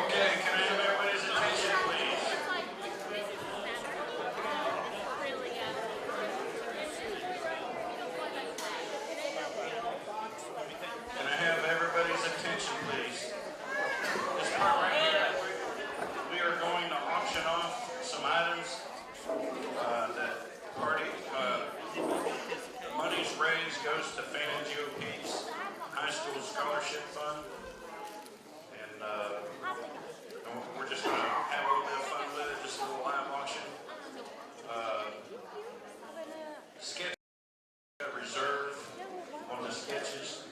Okay, can I have everybody's attention, please? Can I have everybody's attention, please? This part right here, we are going to auction off some items that party money's raised goes to Fannin GOP's High School Scholarship Fund. And we're just going to have a little bit of fun with it, just a little live auction. Sketch reserve on the sketches.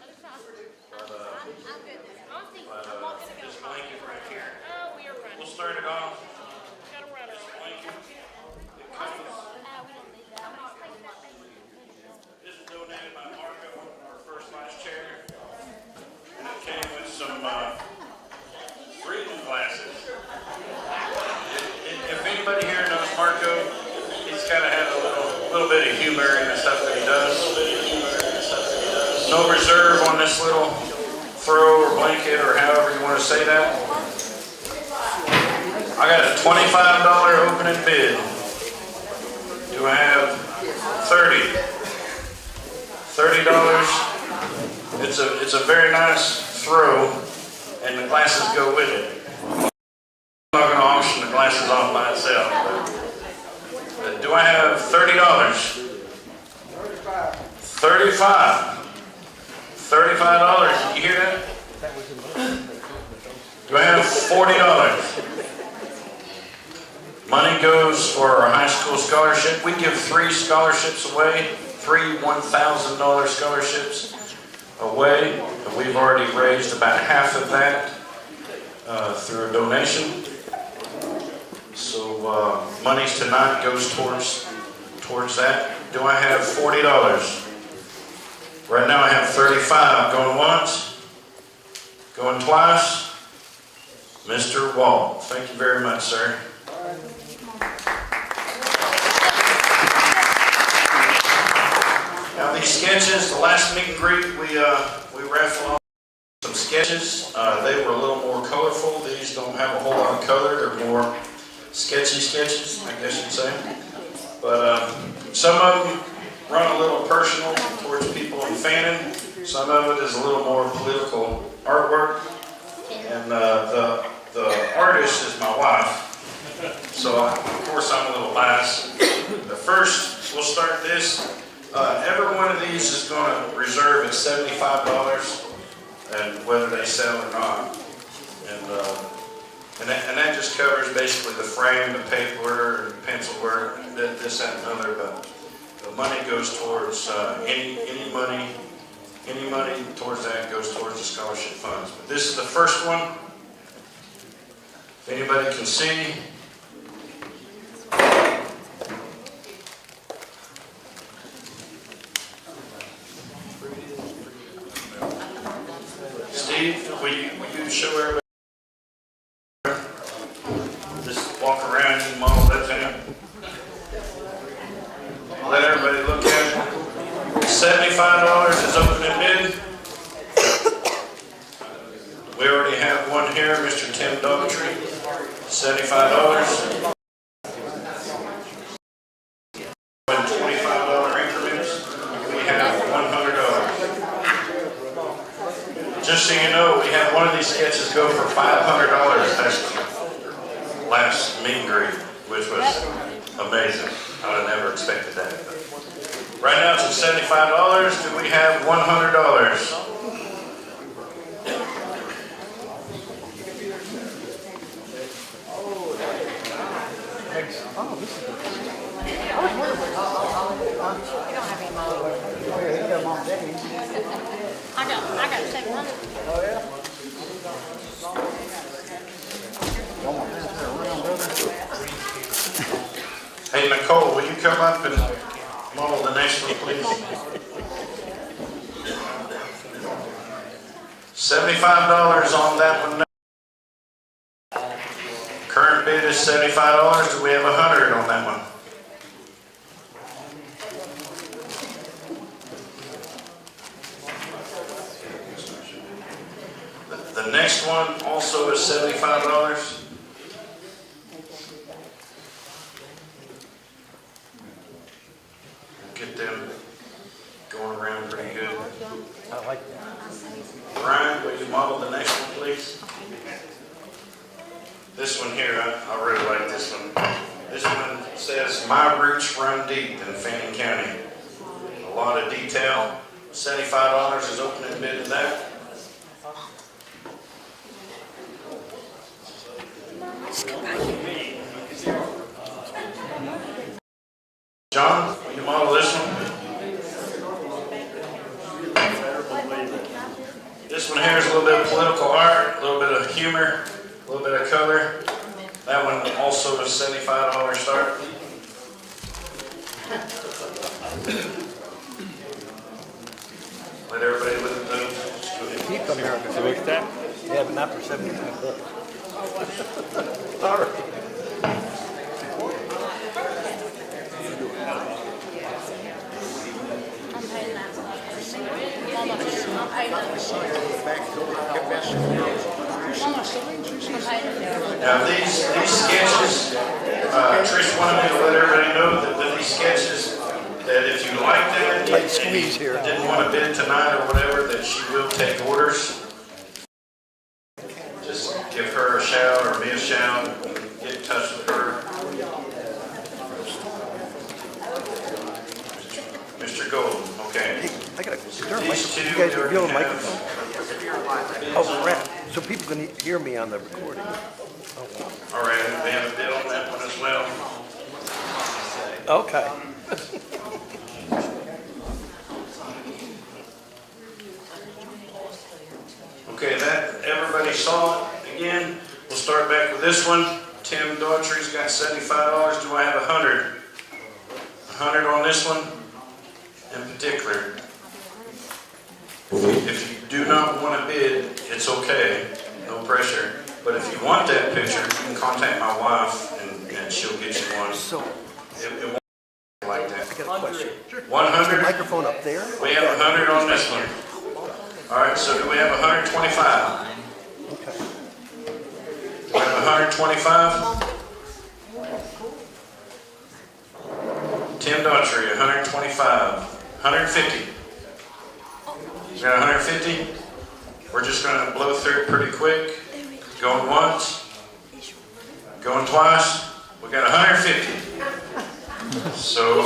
This blanket right here. We'll start it off. This blanket. It comes. This is donated by Marco, our first vice chair. And it came with some reading glasses. If anybody here knows Marco, he's got to have a little bit of humor in the stuff that he does. No reserve on this little throw or blanket or however you want to say that. I got a $25 opening bid. Do I have $30? $30. It's a very nice throw, and the glasses go with it. I'm not going to auction the glasses off by itself. But do I have $30? 35. $35. Did you hear that? Do I have $40? Money goes for our high school scholarship. We give 3 scholarships away, 3 $1,000 scholarships away. And we've already raised about half of that through a donation. So monies tonight goes towards that. Do I have $40? Right now I have 35. Going once, going twice. Mr. Wall, thank you very much, sir. Now these sketches, the last meet and greet, we raffled off some sketches. They were a little more colorful. These don't have a whole lot of color. They're more sketchy sketches, I guess you'd say. But some of them run a little personal towards people in Fannin. Some of it is a little more political artwork. And the artist is my wife. So of course I'm a little biased. But first, we'll start this. Every one of these is going to reserve at $75, and whether they sell or not. And that just covers basically the frame, the paper, and pencil work, this, that, and other. But the money goes towards any money towards that goes towards the scholarship funds. But this is the first one. If anybody can see. Steve, will you show everybody? Just walk around and model that thing. Let everybody look at it. $75 is opening bid. We already have one here, Mr. Tim Dougherty. $75. In $25 increments, we have $100. Just so you know, we had one of these sketches go for $500. That's last meet and greet, which was amazing. I would have never expected that. But right now it's at $75. Do we have $100? Oh, this is good. I was wondering. You don't have any mom. Oh, yeah, you got mom and daddy. I got 700. Oh, yeah? Hey, Nicole, will you come up and model the next one, please? $75 on that one. Current bid is $75. Do we have $100 on that one? The next next one also is $75. Get them going around pretty good. I like that. Brian, will you model the next one, please? This one here, I really like this one. This one says, "My roots run deep in Fannin County." A lot of detail. $75 is opening bid to that. John, will you model this one? This one here is a little bit of political art, a little bit of humor, a little bit of color. That one also is $75 start. Let everybody look at those. Keep America. So what's that? Yeah, but not for 75 bucks. All right. I'm paying that. Mama, I'm paying that. Mama, I'm paying it. Now these sketches, Trish wanted me to let everybody know that these sketches, that if you like that, Tight squeeze here. didn't want to bid tonight or whatever, that she will take orders. Just give her a shout or me a shout, and get in touch with her. Mr. Golden, okay. Hey, I got a, is there a These microphone? two, You guys we reveal a already have- microphone? Oh, crap. So people can hear me on the recording. All right, they have a bid on that one as well. Okay. Okay, that, everybody saw it. Again, we'll start back with this one. Tim Daughtry's got $75. Do I have 100? 100 on this one in particular. If you do not want to bid, it's okay, no pressure. But if you want that picture, you can contact my wife and she'll get you one. So, It won't be like that. I got a question. Is the 100? microphone up there? We have 100 on this one. All right, so do we have 125? Okay. We have 125. Tim Daughtry, 125. 150. You got 150? We're just going to blow through it pretty quick. Going once. Going twice. We got 150. So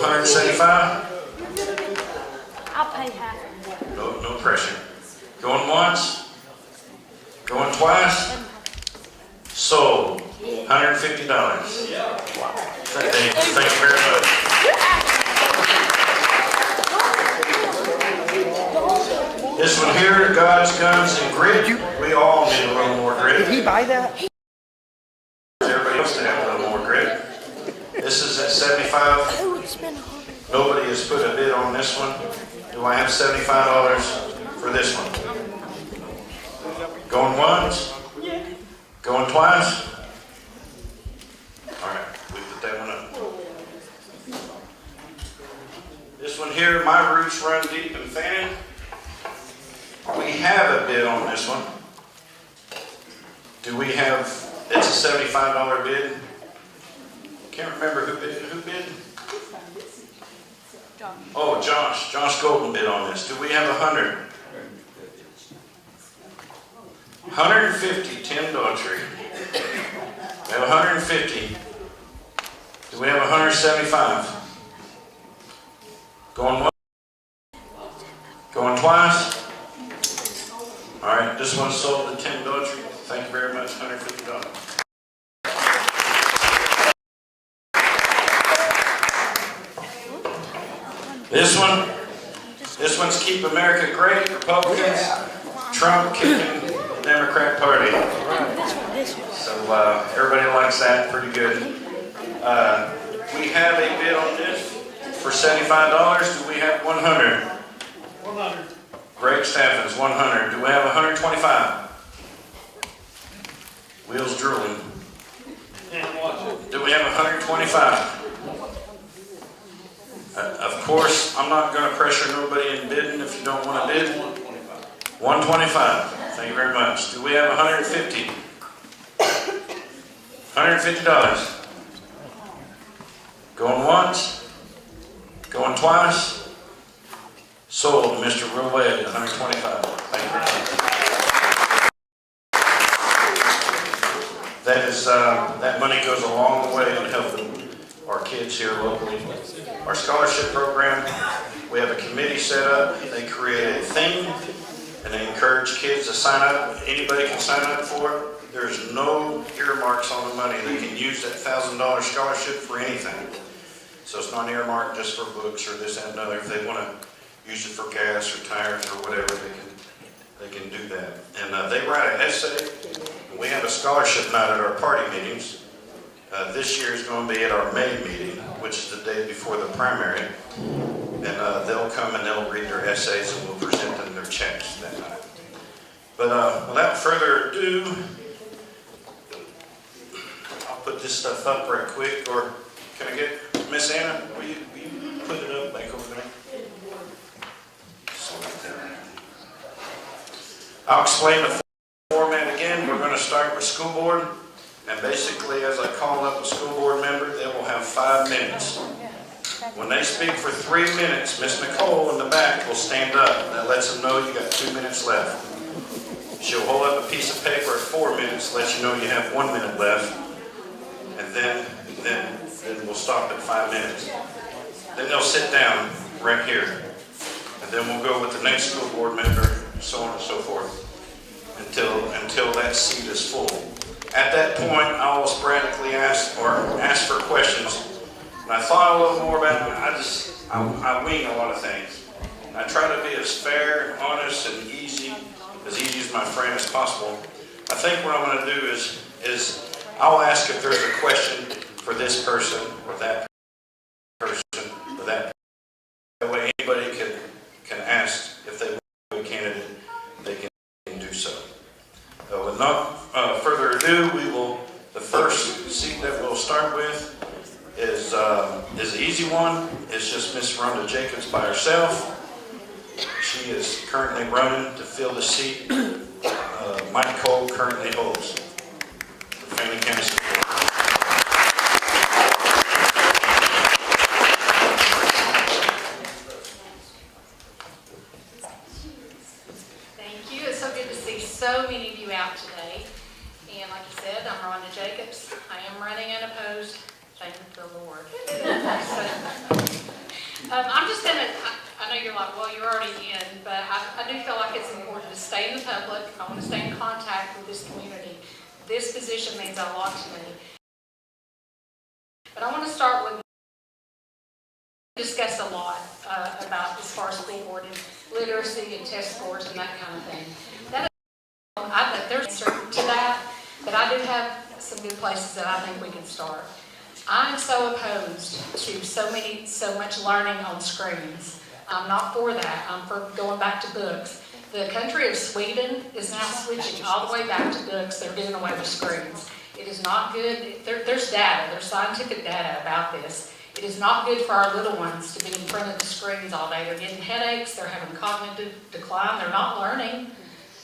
175. I'll pay half. No pressure. Going once. Going twice. Sold. $150. Wow. Thank you very much. This one here, God's Guns and Grit. We all need a little more Did grit. he buy that? Everybody else to have a little more grit. This is at 75. Who would spend 100? Nobody has put a bid on this one. Do I have $75 for this one? Going once? Going twice? All right, we put that one up. This one here, My Roots Run Deep in Fannin. We have a bid on this one. Do we have, it's a $75 bid. Can't remember who bid? Oh, Josh Golden bid on this. Do we have 100? 150, Tim Daughtry. We have 150. Do we have 175? Going once? Going twice? All right, this one's sold to Tim Daughtry. Thank you very much, $150. This one's Keep America Great, Republicans, Trump kicking the Democrat Party. So everybody likes that pretty good. We have a bid on this for $75. Do we have 100? 100. Greg Stafford's 100. Do we have 125? Wheels drooling. Do we have 125? Of course, I'm not going to pressure nobody in bidding if you don't want to bid. 125. Thank you very much. Do we have $150? $150. Going once? Going twice? Sold to Mr. Roulette at $125. Thank you very much. That money goes a long way in helping our kids here locally. Our scholarship program, we have a committee set up. They create a theme and they encourage kids to sign up. Anybody can sign up for it. There's no earmarks on the money. They can use that $1,000 scholarship for anything. So it's not earmarked just for books or this and another. If they want to use it for gas or tires or whatever, they can do that. And they write an essay. And we have a scholarship night at our party meetings. This year is going to be at our May meeting, which is the day before the primary. And they'll come and they'll read their essays and we'll present them their checks that night. But without further ado, I'll put this stuff up right quick. Or can I get Miss Anna? Will you put it up back over there? I'll explain the format again. We're going to start with school board. And basically, as I call up a school board member, they will have 5 minutes. When they speak for 3 minutes, Miss Nicole in the back will stand up. That lets them know you got 2 minutes left. She'll hold up a piece of paper at 4 minutes, let you know you have 1 minute left. And then we'll stop at 5 minutes. Then they'll sit down right here. And then we'll go with the next school board member, so on and so forth, until that seat is full. At that point, I will sporadically ask for questions. And I thought a little more about it. I wing a lot of things. I try to be as fair and honest and easy as my friend as possible. I think what I'm going to do is I'll ask if there's a question for this person or that person or that. That way anybody can ask if they want to be a candidate, they can do so. With no further ado, the first seat that we'll start with is an easy one. It's just Miss Rhonda Jacobs by herself. She is currently running to fill the seat Mike Cole currently holds for Fannin County School Board. Thank you. It's so good to see so many of you out today. And like you said, I'm Rhonda Jacobs. I am running unopposed. Thank the Lord. I'm just going to, I know you're like, well, you're already in, but I do feel like it's important to stay in the public. I want to stay in contact with this community. This position means a lot to me. But I want to start with, discussed a lot about as far as school board and literacy and test scores and that kind of thing. There's an answer to that, but I do have some good places that I think we can start. I'm so opposed to so much learning on screens. I'm not for that. I'm for going back to books. The country of Sweden is now switching all the way back to books. They're doing away with screens. It is not good. There's data. There's scientific data about this. It is not good for our little ones to be in front of the screens all day. They're getting headaches. They're having cognitive decline. They're not learning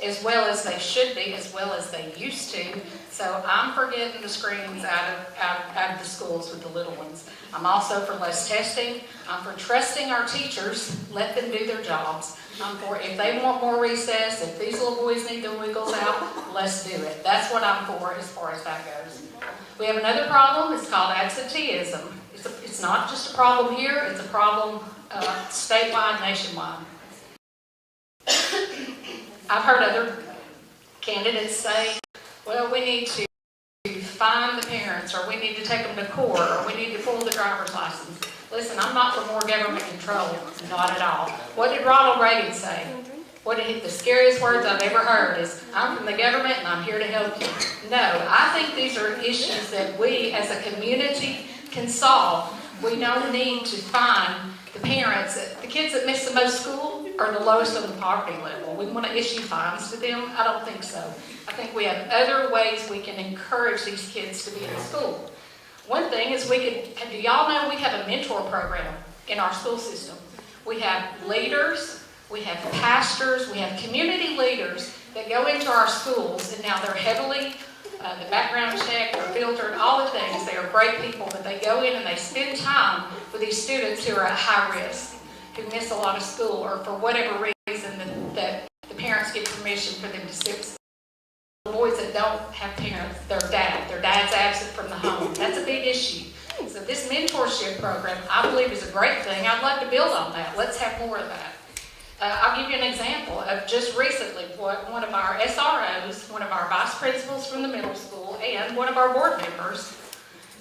as well as they should be, as well as they used to. So I'm for getting the screens out of the schools with the little ones. I'm also for less testing. I'm for trusting our teachers. Let them do their jobs. I'm for, if they want more recess, if these little boys need their wiggles out, let's do it. That's what I'm for as far as that goes. We have another problem. It's called absenteeism. It's not just a problem here. It's a problem statewide, nationwide. I've heard other candidates say, well, we need to fine the parents, or we need to take them to court, or we need to pull the driver's license. Listen, I'm not for more government control, not at all. What did Ronald Reagan say? The scariest words I've ever heard is, I'm from the government and I'm here to help you. No, I think these are issues that we as a community can solve. We don't need to fine the parents. The kids that miss the most school are the lowest on the poverty level. We want to issue fines to them? I don't think so. I think we have other ways we can encourage these kids to be in school. One thing is do y'all know we have a mentor program in our school system? We have leaders, we have pastors, we have community leaders that go into our schools, and now they're heavily, the background check, they're filtered, all the things. They are great people, but they go in and they spend time with these students who are at high risk, who miss a lot of school, or for whatever reason that the parents get permission for them to sit. The boys that don't have parents, their dad's absent from the home. That's a big issue. So this mentorship program, I believe, is a great thing. I'd love to build on that. Let's have more of that. I'll give you an example of just recently what one of our SROs, one of our vice principals from the middle school, and one of our board members,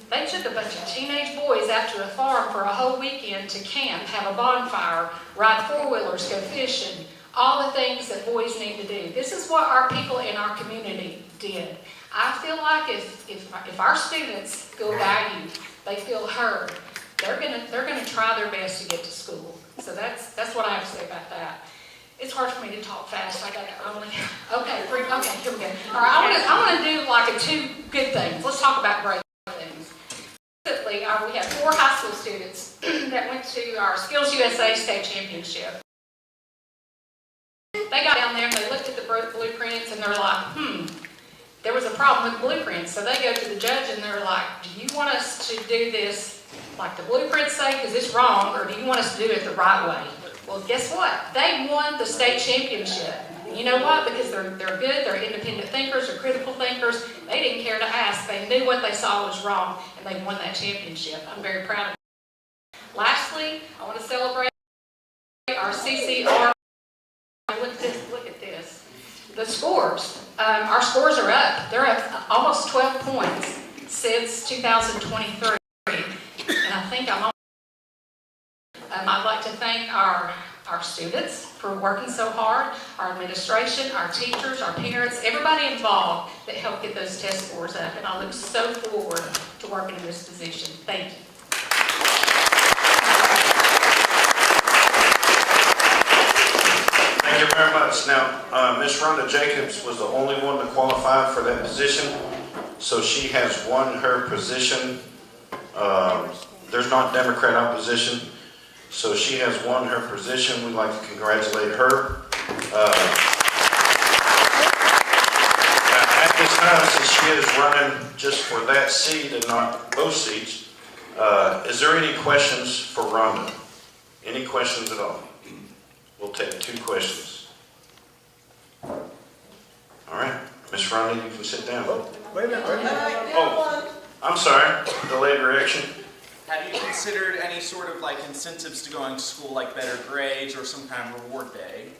they took a bunch of teenage boys out to a farm for a whole weekend to camp, have a bonfire, ride four-wheelers, go fishing, all the things that boys need to do. This is what our people in our community did. I feel like if our students feel valued, they feel heard, they're gonna try their best to get to school. So that's what I have to say about that. It's hard for me to talk fast. Okay, here we go. All right, I want to do like two good things. Let's talk about great things. Specifically, we have 4 high school students that went to our Skills USA State Championship. They got down there and they looked at the blueprints and they're like, there was a problem with blueprints. So they go to the judge and they're like, do you want us to do this like the blueprints say because it's wrong, or do you want us to do it the right way? Well, guess what? They won the state championship. You know what? Because they're good, they're independent thinkers, they're critical thinkers. They didn't care to ask. They knew what they saw was wrong, and they won that championship. I'm very proud of them. Lastly, I want to celebrate our CCR. Look at this. The scores. Our scores are up. They're up almost 12 points since 2023. And I think I'd like to thank our students for working so hard, our administration, our teachers, our parents, everybody involved that helped get those test scores up. And I look so forward to working in this position. Thank you. Thank you very much. Now, Ms. Rhonda Jacobs was the only one to qualify for that position, so she has won her position. There's not Democrat opposition, so she has won her position. We'd like to congratulate her. At this time, since she is running just for that seat and not both seats, is there any questions for Rhonda? Any questions at all? We'll take 2 questions. All right, Ms. Rhonda, you can sit down. Wait a minute. Oh, I'm sorry, delayed reaction. Have you considered any sort of like incentives to going to school, like better grades or some kind of reward day,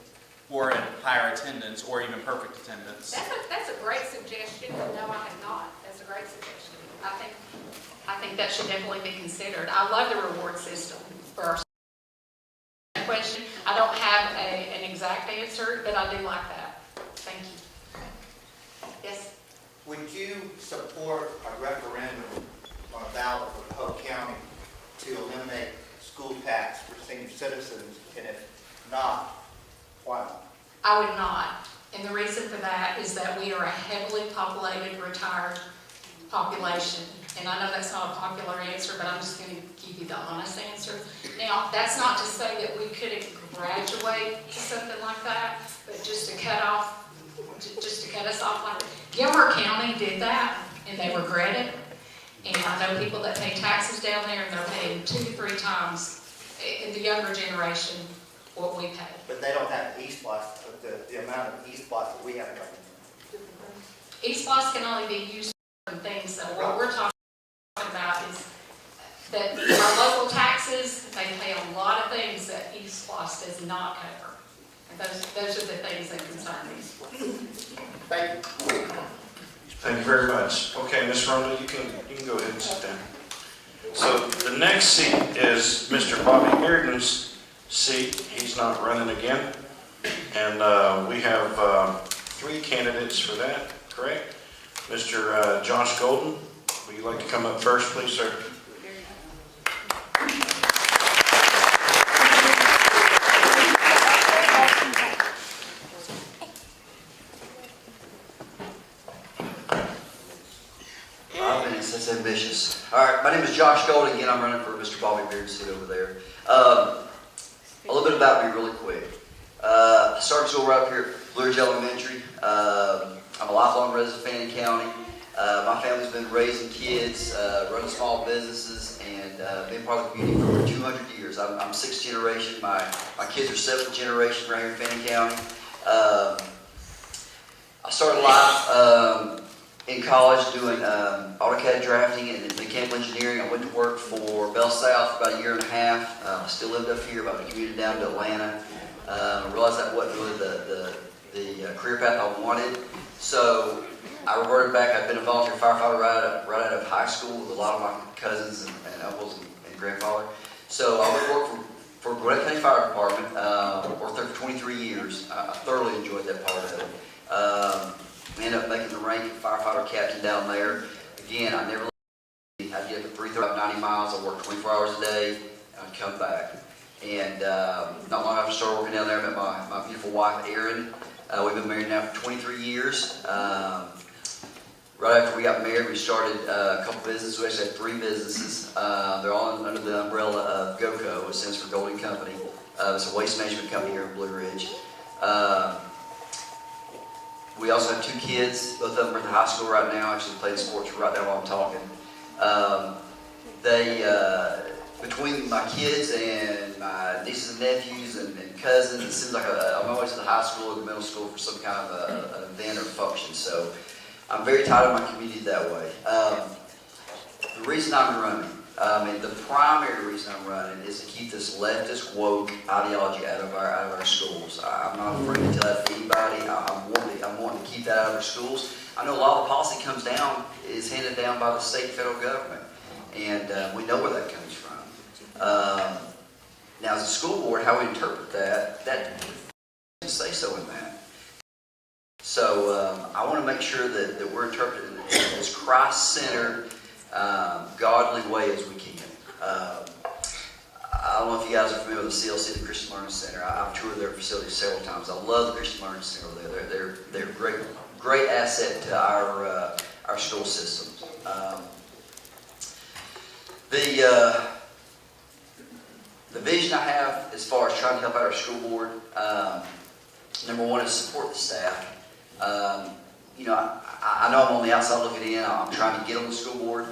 or higher attendance, or even perfect attendance? That's a great suggestion. No, I have not. That's a great suggestion. I think that should definitely be considered. I love the reward system for our question. I don't have an exact answer, but I do like that. Thank you. Yes? Would you support a referendum on a ballot for Polk County to eliminate school tax for senior citizens? And if not, why not? I would not. And the reason for that is that we are a heavily populated, retired population. And I know that's not a popular answer, but I'm just going to give you the honest answer. Now, that's not to say that we couldn't graduate to something like that, but just to cut us off like that. Gilmer County did that, and they regret it. And I know people that pay taxes down there, and they're paying 2 to 3 times in the younger generation what we pay. But they don't have E-SPLOST, the amount of E-SPLOST that we have right now. E-SPLOST can only be used for things. So what we're talking about is that our local taxes, they pay a lot of things that E-SPLOST does not cover. And those are the things that concern me. Thank you. Thank you very much. Okay, Ms. Rhonda, you can go ahead and sit down. So the next seat is Mr. Bobby Bearden's seat. He's not running again. And we have 3 candidates for that, correct? Mr. Josh Golden, would you like to come up first, please, sir? That's ambitious. All right, my name is Josh Gold. Again, I'm running for Mr. Bobby Beard's seat over there. A little bit about me really quick. I started school right up here Blue Ridge Elementary. I'm a lifelong resident of Fannin County. My family's been raising kids, running small businesses, and been part of the community for over 200 years. I'm sixth generation. My kids are seventh generation right here in Fannin County. I started life in college doing AutoCAD drafting and mechanical engineering. I went to work for Bell South for about a year and a half. I still lived up here, but I commuted down to Atlanta. I realized that wasn't really the career path I wanted. So I reverted back. I'd been a volunteer firefighter right out of high school with a lot of my cousins and uncles and grandfather. So I went to work for Gwinnett County Fire Department. Worked there for 23 years. I thoroughly enjoyed that part of it. Ended up making the rank of firefighter captain down there. Again, I never. I'd get up at 3:30, 90 miles. I worked 24 hours a day. I'd come back. And not long after I started working down there, I met my beautiful wife, Erin. We've been married now for 23 years. Right after we got married, we started a couple businesses. We actually had 3 businesses. They're all under the umbrella of GOCO, which stands for Golding Company. It's a waste management company here in Blue Ridge. We also have 2 kids. Both of them are in high school right now, actually playing sports right now while I'm talking. Between my kids and my nieces and nephews and cousins, it seems like I'm always in the high school or the middle school for some kind of an event or function. So I'm very tired of my community that way. The reason I'm running, and the primary reason I'm running, is to keep this leftist woke ideology out of our schools. I'm not afraid to tell that to anybody. I'm wanting to keep that out of our schools. I know a lot of the policy comes down, is handed down by the state and federal government, and we know where that comes from. Now, as a school board, how we interpret that doesn't say so in that. So I want to make sure that we're interpreting it in as Christ-centered, godly way as we can. I don't know if you guys are familiar with the CLC, the Christian Learning Center. I've toured their facilities several times. I love the Christian Learning Center over there. They're a great asset to our school systems. The vision I have as far as trying to help out our school board, number one is support the staff. I know I'm on the outside looking in. I'm trying to get on the school board.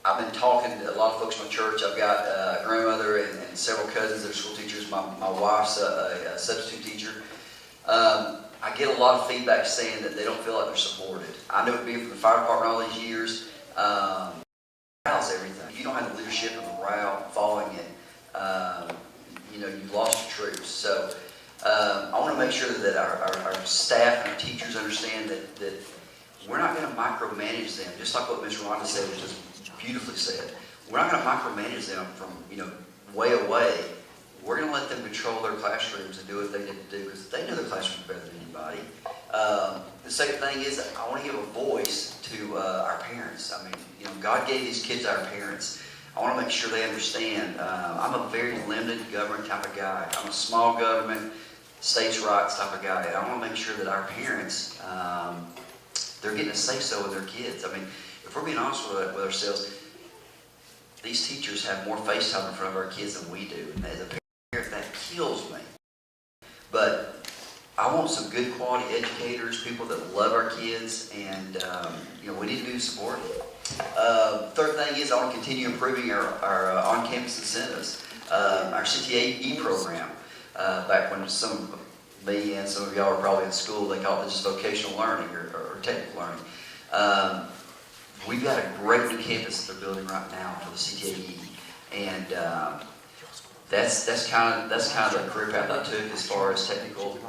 I've been talking to a lot of folks in my church. I've got a grandmother and several cousins that are school teachers. My wife's a substitute teacher. I get a lot of feedback saying that they don't feel like they're supported. I know it being from the fire department all these years. Morale's everything. If you don't have the leadership and the morale following it, you've lost your troops. So I want to make sure that our staff and our teachers understand that we're not going to micromanage them, just like what Ms. Rhonda said, which is beautifully said. We're not going to micromanage them from way away. We're going to let them control their classrooms and do what they need to do because they know their classrooms better than anybody. The second thing is I want to give a voice to our parents. I mean, God gave these kids our parents. I want to make sure they understand. I'm a very limited government type of guy. I'm a small government, states' rights type of guy. And I want to make sure that our parents, they're getting a say-so with their kids. I mean, if we're being honest with ourselves, these teachers have more face time in front of our kids than we do. And as a parent, that kills me. But I want some good quality educators, people that love our kids, and we need to do support. Third thing is I want to continue improving our on-campus incentives. Our CTAE program, back when some of me and some of y'all were probably in school, they called it just vocational learning or technical learning. We've got a great new campus that they're building right now for the CTAE, and that's kind of the career path I took as far as technical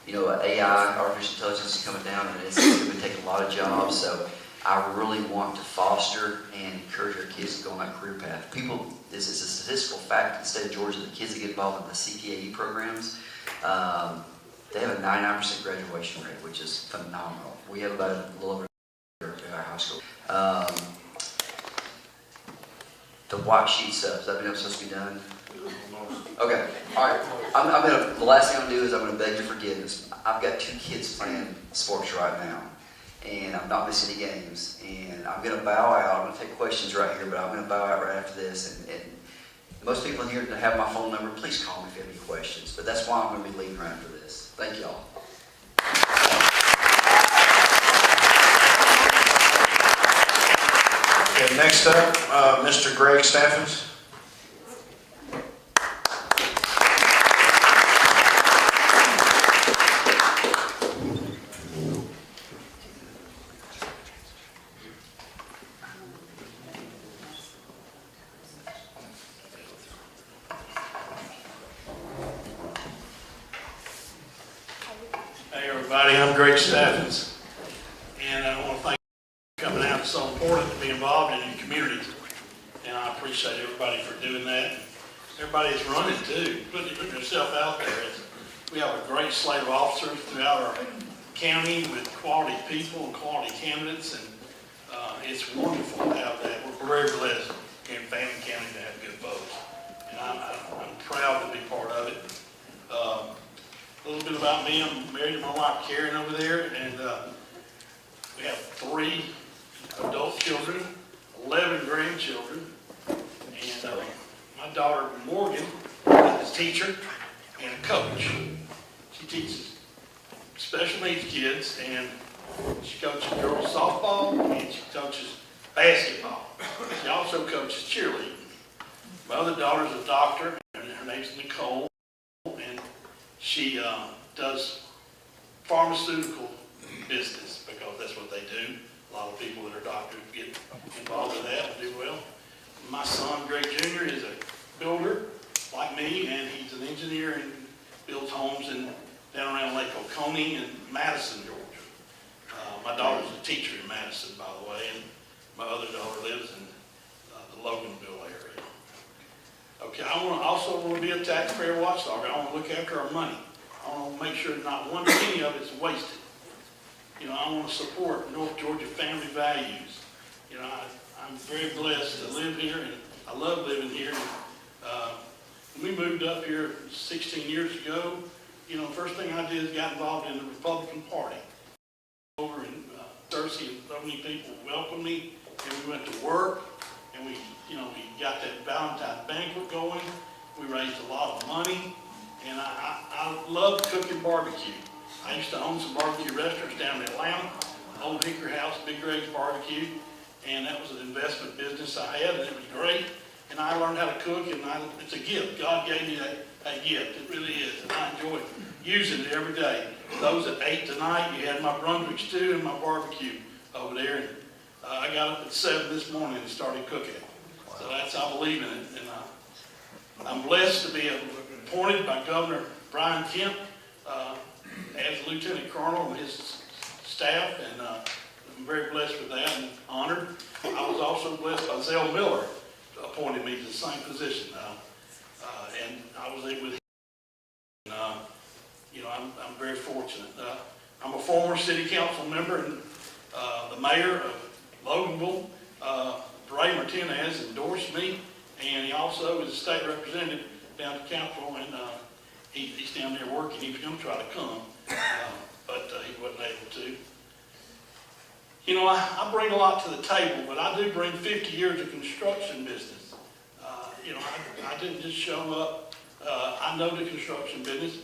AI, artificial intelligence is coming down, and it's going to take a lot of jobs. So I really want to foster and encourage our kids to go on that career path. This is a statistical fact in the state of Georgia, the kids that get involved in the CTAE programs, they have a 99% graduation rate, which is phenomenal. We have about a little over in our high school. The white sheet stuff, is that supposed to be done? Okay, all right. The last thing I'm going to do is I'm going to beg your forgiveness. I've got 2 kids playing sports right now, and I'm not missing any games. And I'm going to bow out. I'm going to take questions right here, but I'm going to bow out right after this. And Most people in here that have my phone number, please call me if you have any questions. But that's why I'm going to be leading around for this. Thank y'all. Okay, next up, Mr. Greg Stafford. Hey everybody, I'm Greg Stafford, and I want to thank you for coming out. It's so important to be involved in your community, and I appreciate everybody for doing that. Everybody is running too, putting yourself out there. We have a great slate of officers throughout our county with quality people and quality candidates, and it's wonderful to have that. We're very blessed in Fannin County to have good folks, and I'm proud to be part of it. A little bit about me, I'm married to my wife Karen over there, and we have 3 adult children, 11 grandchildren, and my daughter Morgan is a teacher and a coach. She teaches special needs kids, and she coaches girls softball, and she coaches basketball. She also coaches cheerleading. My other daughter's a doctor, and her name's Nicole, and she does pharmaceutical business because that's what they do. A lot of people that are doctors get involved in that and do well. My son, Greg Jr., is a builder like me, and he's an engineer and builds homes down around Lake Oconee and Madison, Georgia. My daughter's a teacher in Madison, by the way, and my other daughter lives in the Loganville area. Okay, I also want to be a taxpayer watchdog. I want to look after our money. I want to make sure not one penny of it is wasted. You know, I want to support North Georgia family values. You know, I'm very blessed to live here, and I love living here. When we moved up here 16 years ago, you know, first thing I did is got involved in the Republican Party. Over in Searcy, and so many people welcomed me, and we went to work, and we got that Valentine's banquet going. We raised a lot of money, and I love cooking barbecue. I used to own some barbecue restaurants down in Atlanta, Old Hickory House, Big Greg's Barbecue, and that was an investment business I had, and it was great. And I learned how to cook, and it's a gift. God gave me that gift. It really is, and I enjoy using it every day. Those that ate tonight, you had my Brunswick stew and my barbecue over there, and I got up at 7 this morning and started cooking it. So that's, I believe in it, and I'm blessed to be appointed by Governor Brian Kemp as Lieutenant Colonel and his staff, and I'm very blessed with that and honored. I was also blessed by Zell Miller, appointed me to the same position, and I was able with him. You know, I'm very fortunate. I'm a former city council member, and the mayor of Loganville, Ray Martinez, endorsed me, and he also is a state representative down to council, and he's down there working. He was going to try to come, but he wasn't able to. You know, I bring a lot to the table, but I do bring 50 years of construction business. You know, I didn't just show up. I know the construction business.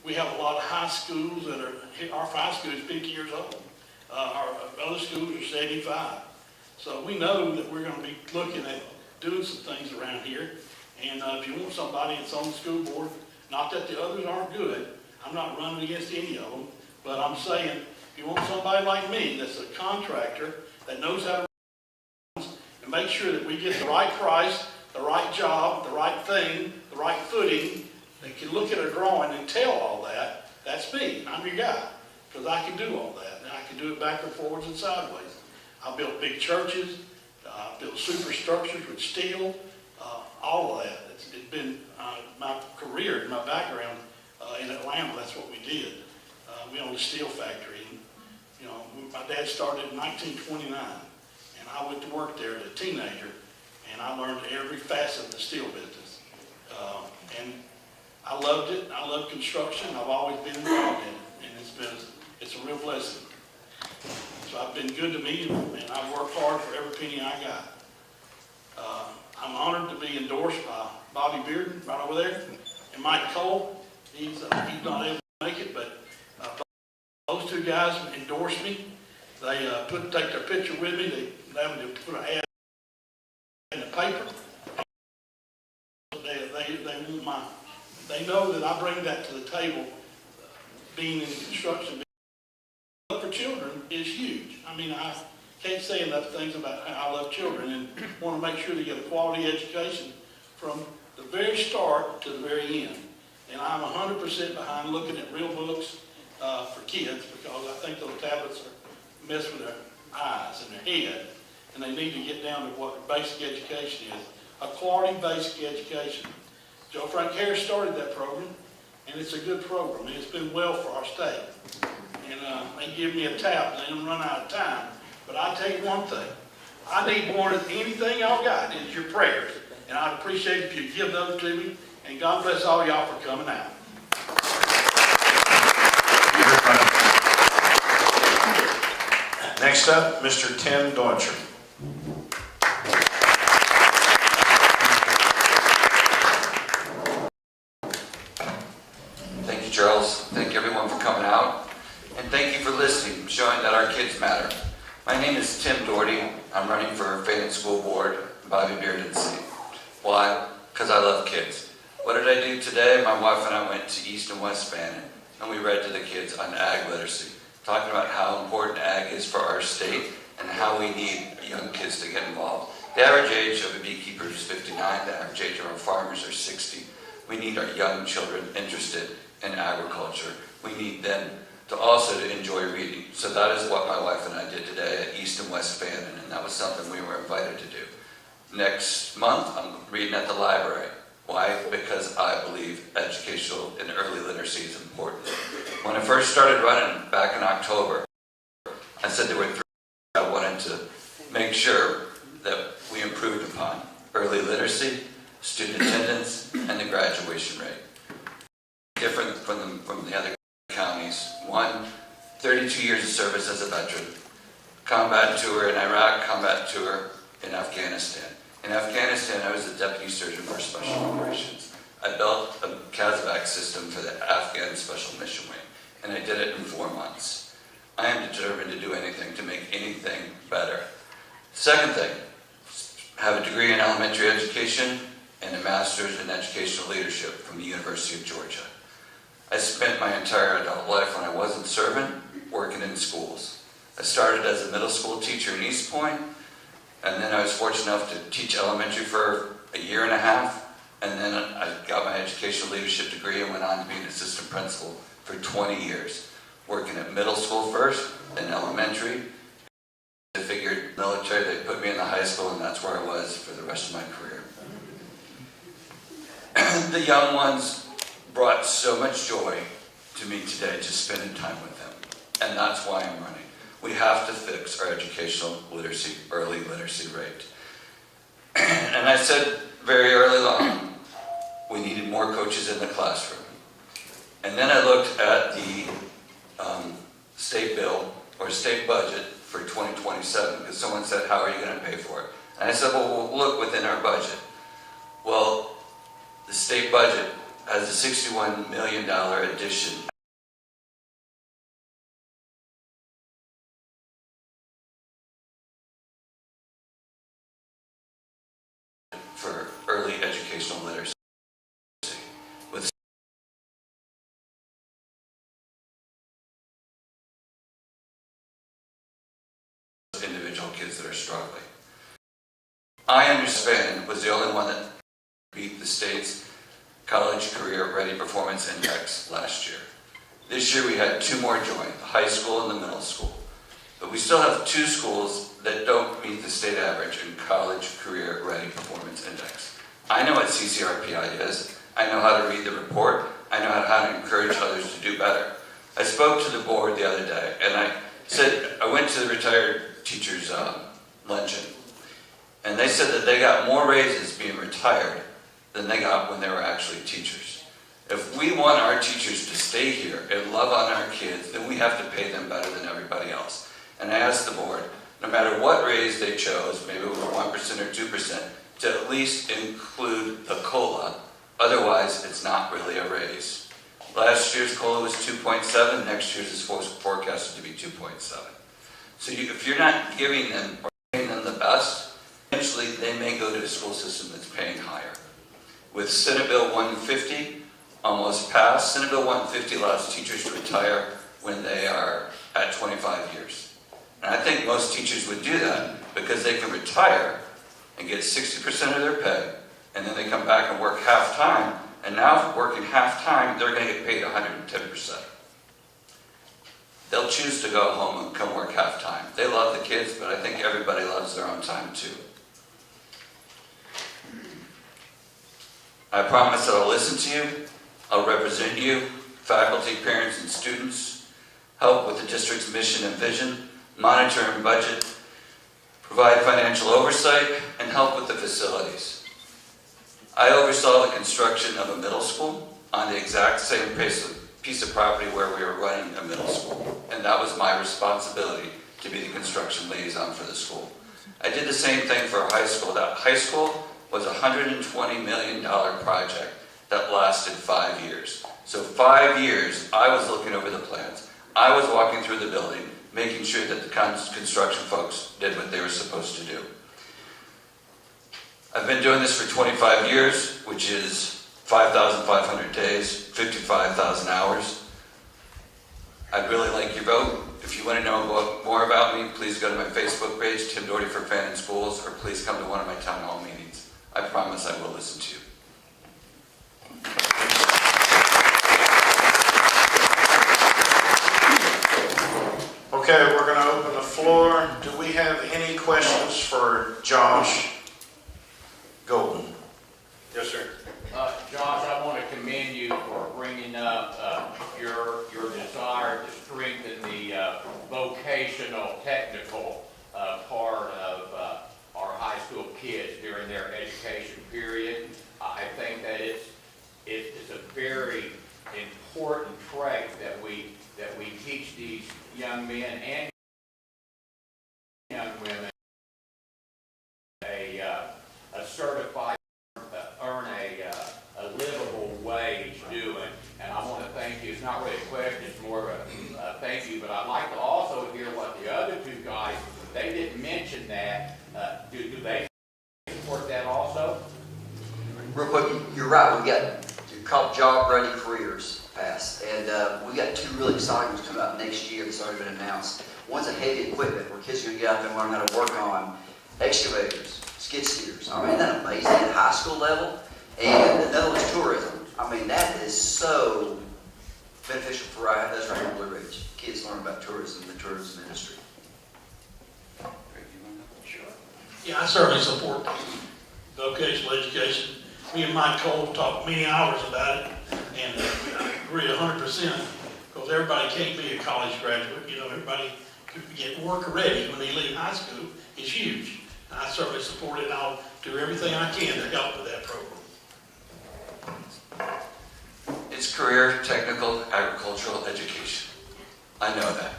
We have a lot of high schools that are, our high school is 50 years old. Our other schools are 75. So we know that we're going to be looking at doing some things around here. And if you want somebody that's on the school board, not that the others aren't good, I'm not running against any of them, but I'm saying, if you want somebody like me that's a contractor that knows how to and make sure that we get the right price, the right job, the right thing, the right footing, that can look at a drawing and tell all that, that's me. I'm your guy, because I can do all that, and I can do it backwards, forwards, and sideways. I built big churches, I built superstructures with steel, all of that. It's been my career, my background in Atlanta. That's what we did. We owned a steel factory. And, you know, my dad started in 1929, and I went to work there as a teenager, and I learned every facet of the steel business. And I loved it. I love construction. I've always been involved in it, and it's a real blessing. So I've been good to me, and I've worked hard for every penny I got. I'm honored to be endorsed by Bobby Bearden, right over there, and Mike Cole. He's not able to make it, but those two guys endorsed me. They take their picture with me. They put an ad in the paper. They know that I bring that to the table. Being in construction for children is huge. I mean, I can't say enough things about how I love children and want to make sure they get a quality education from the very start to the very end. And I'm 100% behind looking at real books for kids, because I think those tablets are mess with their eyes and their head, and they need to get down to what basic education is, a quality basic education. Joe Frank Harris started that program, and it's a good program, and it's been well for our state. And they give me a tap, and they don't run out of time. But I'll tell you one thing, I need more than anything y'all got is your prayers. And I'd appreciate if you give those to me, and God bless all y'all for coming out. Next up, Mr. Tim Deutscher. Thank you, Charles. Thank you, everyone, for coming out. And thank you for listening, showing that our kids matter. My name is Tim Doherty. I'm running for Fannin School Board, Bobby Bearden seat. Why? Because I love kids. What did I do today? My wife and I went to East and West Fannin, and we read to the kids on ag literacy, talking about how important ag is for our state and how we need young kids to get involved. The average age of a beekeeper is 59. The average age of our farmers are 60. We need our young children interested in agriculture. We need them to also enjoy reading. So that is what my wife and I did today at East and West Fannin, and that was something we were invited to do. Next month, I'm reading at the library. Why? Because I believe educational and early literacy is important. When I first started running back in October, I said there were three I wanted to make sure that we improved upon: early literacy, student attendance, and the graduation rate. Different from the other counties. One, 32 years of service as a veteran. Combat tour in Iraq, combat tour in Afghanistan. In Afghanistan, I was the deputy surgeon for special operations. I built a CASEVAC system for the Afghan Special Mission Wing, and I did it in 4 months. I am determined to do anything to make anything better. Second thing, have a degree in elementary education and a master's in educational leadership from the University of Georgia. I spent my entire adult life, when I wasn't serving, working in schools. I started as a middle school teacher in East Point, and then I was fortunate enough to teach elementary for a year and a half, and then I got my educational leadership degree and went on to be an assistant principal for 20 years, working at middle school first, then elementary. I figured military, they put me in the high school, and that's where I was for the rest of my career. The young ones brought so much joy to me today, just spending time with them, and that's why I'm running. We have to fix our educational literacy, early literacy rate. And I said very early on, we needed more coaches in the classroom. And then I looked at the state bill, or state budget for 2027, because someone said, how are you going to pay for it? And I said, well, we'll look within our budget. Well, the state budget has a $61 million addition for early educational literacy with individual kids that are struggling. I understand was the only one that beat the state's College Career Ready Performance Index last year. This year we had 2 more join, the high school and the middle school. But we still have 2 schools that don't meet the state average in College Career Ready Performance Index. I know what CCRPI is. I know how to read the report. I know how to encourage others to do better. I spoke to the board the other day, and I said, I went to the retired teachers' luncheon, and they said that they got more raises being retired than they got when they were actually teachers. If we want our teachers to stay here and love on our kids, then we have to pay them better than everybody else. And I asked the board, no matter what raise they chose, maybe it was 1% or 2%, to at least include the COLA. Otherwise, it's not really a raise. Last year's COLA was 2.7, next year's is forecasted to be 2.7. So if you're not giving them or paying them the best, eventually they may go to a school system that's paying higher. With Senate Bill 150 almost passed, Senate Bill 150 allows teachers to retire when they are at 25 years. And I think most teachers would do that because they can retire and get 60% of their pay, and then they come back and work half-time, and now working half-time, they're going to get paid 110%. They'll choose to go home and come work half-time. They love the kids, but I think everybody loves their own time too. I promise that I'll listen to you, I'll represent you, faculty, parents, and students, help with the district's mission and vision, monitor and budget, provide financial oversight, and help with the facilities. I oversaw the construction of a middle school on the exact same piece of property where we were running a middle school, and that was my responsibility to be the construction liaison for the school. I did the same thing for a high school. That high school was a $120 million project that lasted 5 years. So 5 years, I was looking over the plans. I was walking through the building, making sure that the construction folks did what they were supposed to do. I've been doing this for 25 years, which is 5,500 days, 55,000 hours. I'd really like your vote. If you want to know more about me, please go to my Facebook page, Tim Doherty for Fannin Schools, or please come to one of my town hall meetings. I promise I will listen to you. Okay, we're going to open the floor. Do we have any questions for Josh Golden? Yes, sir. Josh, I want to commend you for bringing up your desire to strengthen the vocational, technical part of our high school kids during their education period. I think that it's a very important trait that we teach these young men and young women a certified earn a livable wage doing. And I want to thank you. It's not really a question, it's more of a thank you, but I'd like to also hear what the other two guys, they didn't mention that. Do they support that also? Real quick, you're right. We got called Job Ready Careers passed, and we got two really exciting ones coming out next year that's already been announced. One's a heavy equipment where kids are going to get out there and learn how to work on excavators, skid steers. I mean, isn't that amazing at high school level? And another one's tourism. I mean, that is so beneficial for us right here in Blue Ridge. Kids learn about tourism, the tourism industry. Yeah, I certainly support vocational education. Me and Mike Cole talked many hours about it, and I agree 100%, because everybody can't be a college graduate. You know, everybody could get work ready when they leave high school. It's huge. And I certainly support it, and I'll do everything I can to help with that program. It's career, technical, agricultural education. I know that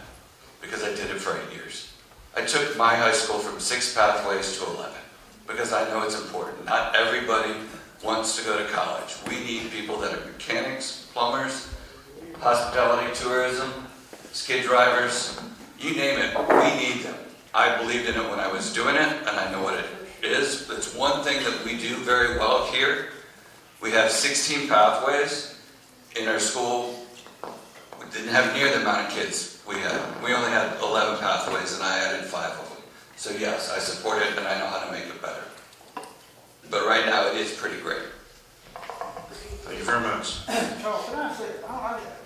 because I did it for 8 years. I took my high school from 6 pathways to 11 because I know it's important. Not everybody wants to go to college. We need people that are mechanics, plumbers, hospitality, tourism, skid drivers, you name it, we need them. I believed in it when I was doing it, and I know what it is. It's one thing that we do very well here. We have 16 pathways in our school. We didn't have near the amount of kids we had. We only had 11 pathways, and I added 5 of them. So yes, I support it, and I know how to make it better. But right now, it is pretty great. Thank you very much. Charles, can I say,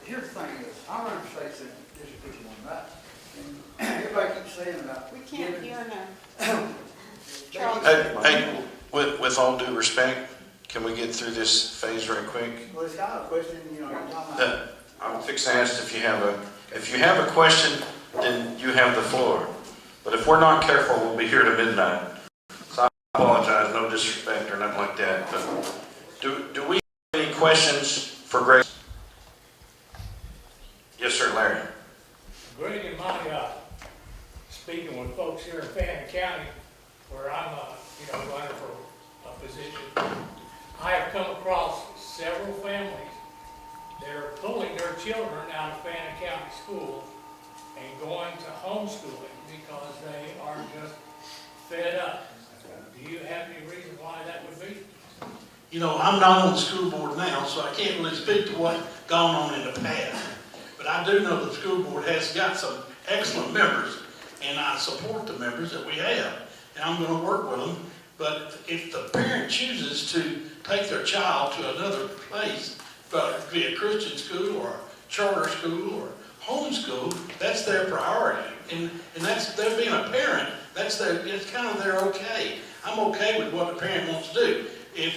here's the thing is, I run for state senate, District 51, right? And everybody keeps saying about. We can't hear now. Charles. Hey, with all due respect, can we get through this phase right quick? Well, it's not a question, you know, you're talking about. I'm fixing to ask if you have a question, then you have the floor. But if we're not careful, we'll be here to midnight. So I apologize, no disrespect or nothing like that. But do we have any questions for Grace? Yes, sir, Larry. Greg and my speaking with folks here in Fannin County, where I'm running for position. I have come across several families that are pulling their children out of Fannin County School and going to homeschooling because they are just fed up. Do you have any reason why that would be? You know, I'm not on the school board now, so I can't really speak to what's gone on in the past. But I do know the school board has got some excellent members, and I support the members that we have, and I'm going to work with them. But if the parent chooses to take their child to another place, whether it be a Christian school or a charter school or homeschool, that's their priority. And that's, they're being a parent, that's their, it's kind of their okay. I'm okay with what the parent wants to do.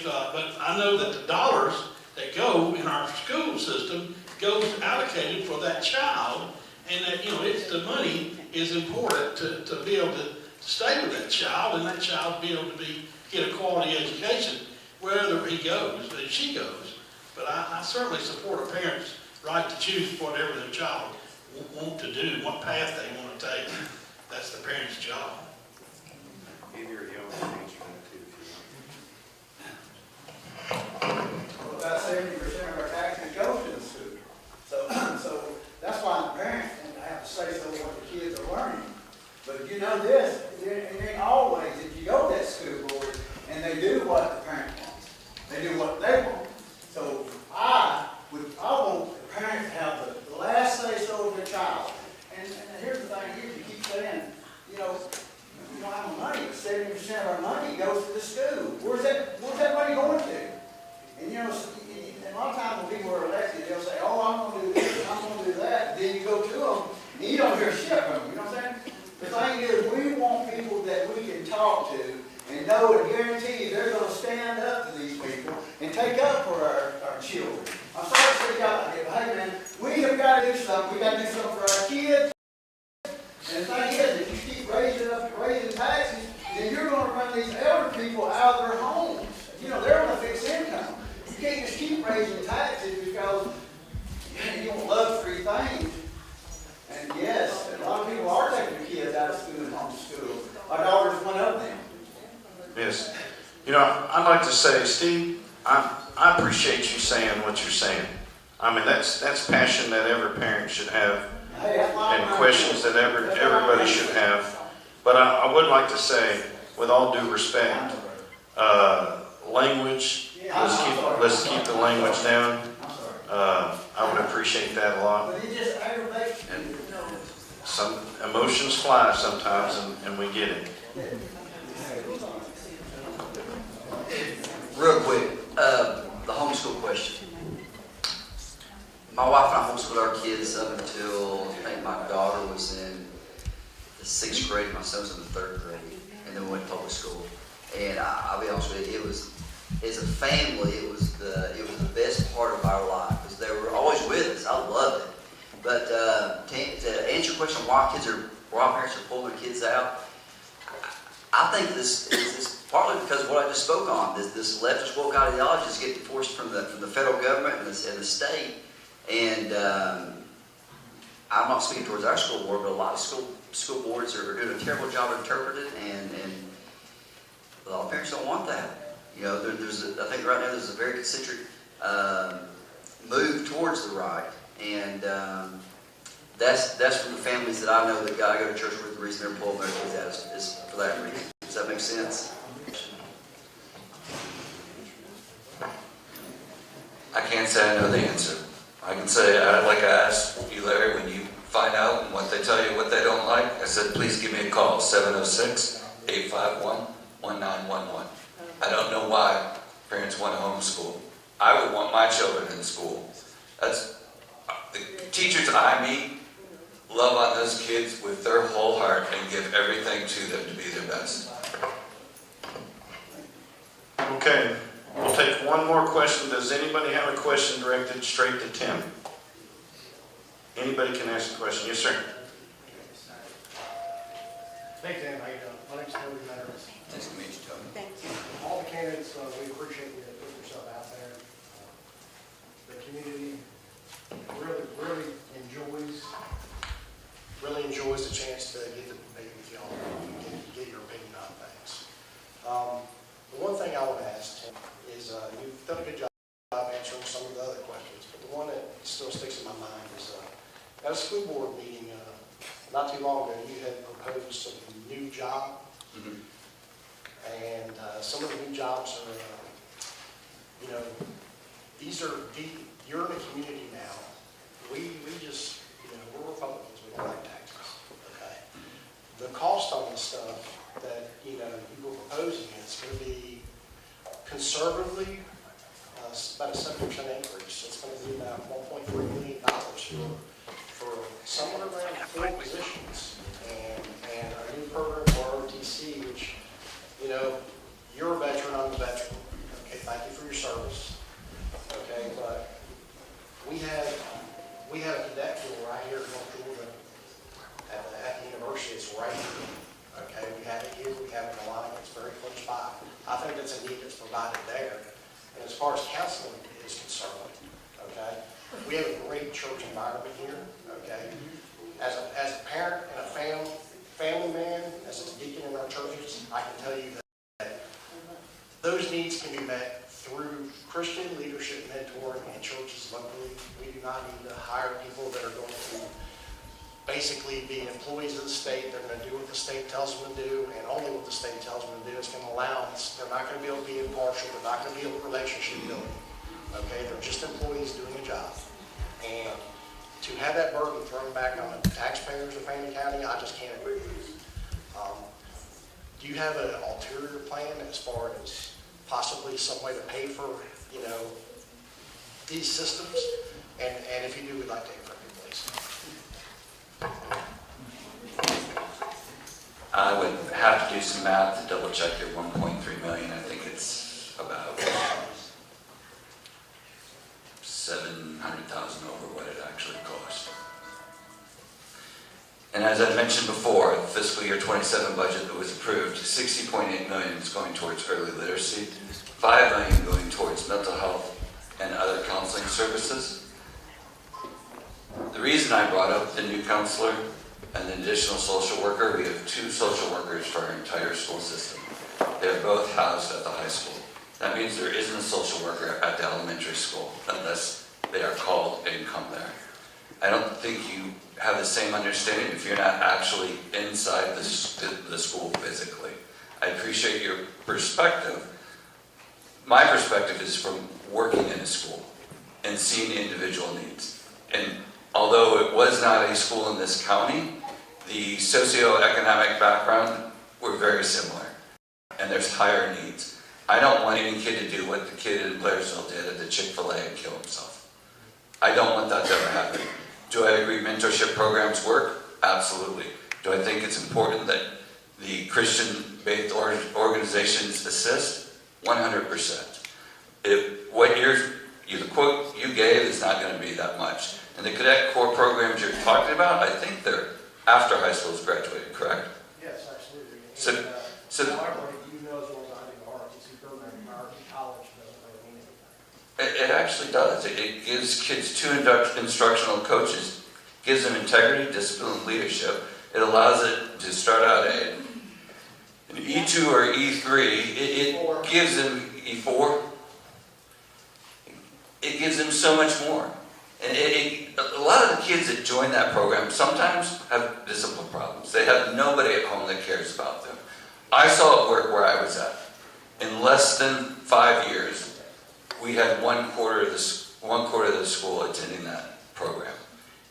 But I know that the dollars that go in our school system goes allocated for that child, and that, you know, it's, the money is important to be able to stay with that child, and that child be able to get a quality education wherever he goes, or she goes. But I certainly support a parent's right to choose whatever their child want to do, what path they want to take. That's the parent's job. Well, about 70% of our taxes go to the school. So that's why the parents have to say so what the kids are learning. But you know this, it ain't always, if you go to that school board and they do what the parent wants, they do what they want. So I want the parents to have the last say so of their child. And here's the thing, you keep saying, you know, we don't have no money, but 70% of our money goes to the school. Where's that money going to? And you know, a lot of times when people are elected, they'll say, oh, I'm going to do this, I'm going to do that. Then you go to them, and you don't hear shit from them, you know what I'm saying? The thing is, we want people that we can talk to and know and guarantee they're going to stand up to these people and take up for our children. I'm sorry to say y'all like that, but hey man, we have got to do something. We got to do something for our kids. And the thing is, if you keep raising taxes, then you're going to run these elder people out of their homes. You know, they're on a fixed income. You can't just keep raising taxes because you don't love free things. And yes, a lot of people are taking their kids out of school and homeschool. Our daughter's one of them. Yes. You know, I'd like to say, Steve, I appreciate you saying what you're saying. I mean, that's passion that every parent should have, and questions that everybody should have. But I would like to say, with all due respect, language, let's keep the language down. I would appreciate that a lot. But it just aggravates me. And some emotions fly sometimes, and we get it. Real quick, the homeschool question. My wife and I homeschooled our kids up until, I think my daughter was in the 6th grade, my son was in the 3rd grade, and then we went to public school. And I'll be honest with you, it was, as a family, it was the best part of our life, because they were always with us. I loved it. But to answer your question, why parents are pulling their kids out, I think this is partly because of what I just spoke on. This leftist woke ideology is getting forced from the federal government and the state. And I'm not speaking towards our school board, but a lot of school boards are doing a terrible job interpreting it, and a lot of parents don't want that. You know, I think right now there's a very concentric move towards the right, and that's from the families that I know that I go to church with. The reason they're pulling their kids out is for that reason. Does that make sense? I can't say I know the answer. I can say, like I asked you, Larry, when you find out and what they tell you, what they don't like, I said, please give me a call, 706-851-1911. I don't know why parents want to homeschool. I would want my children in school. The teachers I meet love on those kids with their whole heart and give everything to them to be their best. Okay, we'll take one more question. Does anybody have a question directed straight to Tim? Anybody can ask a question. Yes, sir. Thank you, Dan. How you doing? My name's Toby Meadows. Nice to meet you, Tony. Thank you. All the candidates, we appreciate you putting yourself out there. The community really enjoys the chance to get to debate with y'all and get your opinion on things. The one thing I want to ask, Tim, is you've done a good job answering some of the other questions, but the one that still sticks in my mind is at a school board meeting not too long ago, you had proposed some new jobs. And some of the new jobs are, you're in a community now. We just, we're Republicans, we don't like taxes, okay? The cost on this stuff that, you were proposing is going to be conservatively about a 7% increase. It's going to be about $1.3 million for somewhere around 4 positions. And our new program for ROTC, which, you're a veteran, I'm a veteran. Okay, thank you for your service. Okay, but we have a cadet pool right here in North Georgia at the university. It's right here. Okay, we have it here, we have it in the line, it's very close by. I think that's a need that's provided there. And as far as counseling is concerned, okay, we have a great church environment here. Okay, as a parent and a family man, as a deacon in our churches, I can tell you that those needs can be met through Christian leadership mentoring in churches locally. We do not need to hire people that are going to basically be employees of the state. They're going to do what the state tells them to do, and only what the state tells them to do. It's going to allow us. They're not going to be able to be impartial. They're not going to be able to relationship building. Okay, they're just employees doing a job. And to have that burden thrown back on the taxpayers of Fannin County, I just can't agree with you. Do you have an ulterior plan as far as possibly some way to pay for, these systems? And if you do, we'd like to hear from you, please. I would have to do some math to double check your 1.3 million. I think it's about 700,000 over what it actually cost. And as I mentioned before, the fiscal year 27 budget that was approved, 60.8 million is going towards early literacy, 5 million going towards mental health and other counseling services. The reason I brought up the new counselor and the additional social worker, we have 2 social workers for our entire school system. They're both housed at the high school. That means there isn't a social worker at the elementary school unless they are called and come there. I don't think you have the same understanding if you're not actually inside the school physically. I appreciate your perspective. My perspective is from working in a school and seeing individual needs. And although it was not a school in this county, the socioeconomic background were very similar. And there's higher needs. I don't want any kid to do what the kid in Blairsville did at the Chick-fil-A and kill himself. I don't want that to ever happen. Do I agree mentorship programs work? Absolutely. Do I think it's important that the Christian-based organizations assist? 100%. The quote you gave is not going to be that much. And the cadet corps programs you're talking about, I think they're after high school is graduated, correct? Yes, absolutely. So However, you know as well as I do, the ROTC program, ROTC college doesn't really mean anything. it actually does. It gives kids 2 instructional coaches, gives them integrity, discipline, and leadership. It allows it to start out at an E2 or E3. It gives them E4. It gives them so much more. And a lot of the kids that join that program sometimes have discipline problems. They have nobody at home that cares about them. I saw it work where I was at. In less than 5 years, we had one quarter of the school attending that program.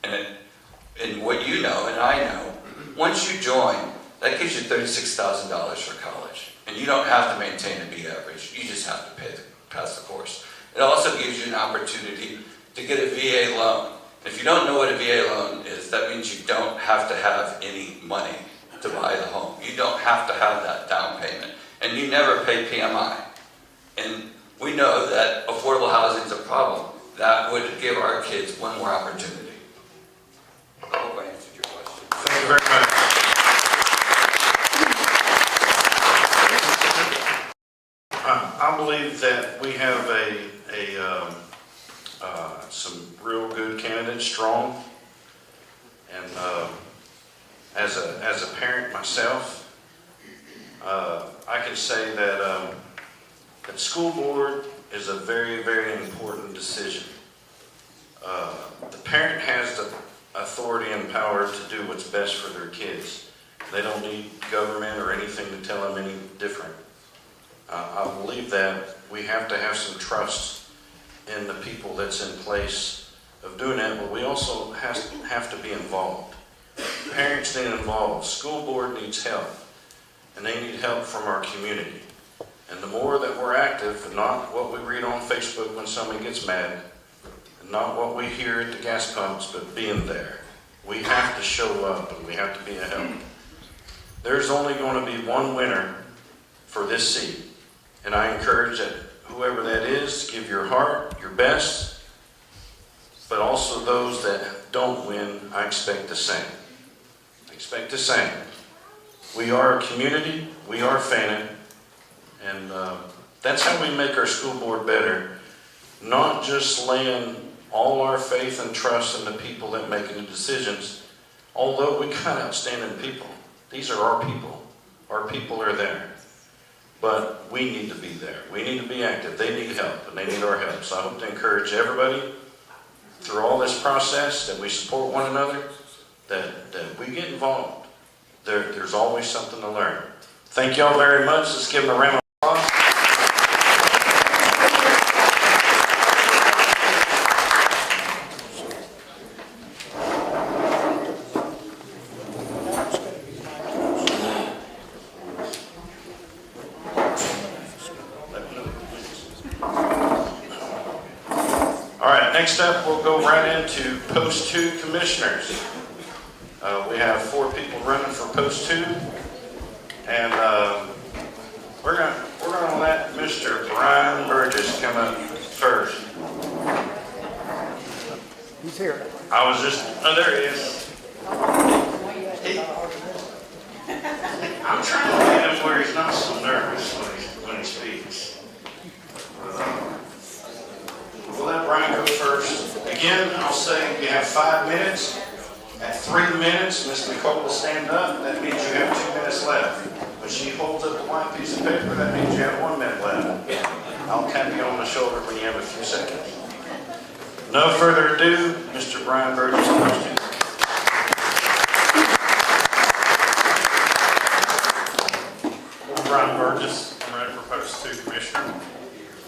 And what you know, and I know, once you join, that gives you $36,000 for college. And you don't have to maintain a B average. You just have to pass the course. It also gives you an opportunity to get a VA loan. If you don't know what a VA loan is, that means you don't have to have any money to buy the home. You don't have to have that down payment. And you never pay PMI. And we know that affordable housing is a problem. That would give our kids one more opportunity. I hope I answered your question. Thank you very much. I believe that we have some real good candidates, strong, and as a parent myself, I can say that that school board is a very, very important decision. The parent has the authority and power to do what's best for their kids. They don't need government or anything to tell them any different. I believe that we have to have some trust in the people that's in place of doing that, but we also have to be involved. Parents need involved. School board needs help, and they need help from our community. And the more that we're active, and not what we read on Facebook when somebody gets mad, and not what we hear at the gas pumps, but being there. We have to show up, and we have to be a help. There's only going to be one winner for this seat, and I encourage that whoever that is, give your heart, your best, but also those that don't win, I expect the same. I expect the same. We are a community, we are Fannin, and that's how we make our school board better. Not just laying all our faith and trust in the people that making the decisions, although we got outstanding people. These are our people. Our people are there. But we need to be there. We need to be active. They need help, and they need our help. So I hope to encourage everybody through all this process that we support one another, that we get involved. There's always something to learn. Thank y'all very much. Let's give them a round of applause. Next up, we'll go right into Post 2 Commissioners. We have 4 people running for Post 2, and we're gonna let Mr. Brian Burgess come up first. He's here. I was just, oh, there he is. I'm trying to get him where he's not so nervous when he speaks. We'll let Brian go first. Again, I'll say you have 5 minutes. At 3 minutes, Ms. Nicole will stand up. That means you have 2 minutes left. When she holds up the white piece of paper, that means you have 1 minute left. I'll tap you on the shoulder when you have a few seconds. No further ado, Mr. Brian Burgess, question. I'm Brian Burgess. I'm running for Post 2 Commissioner.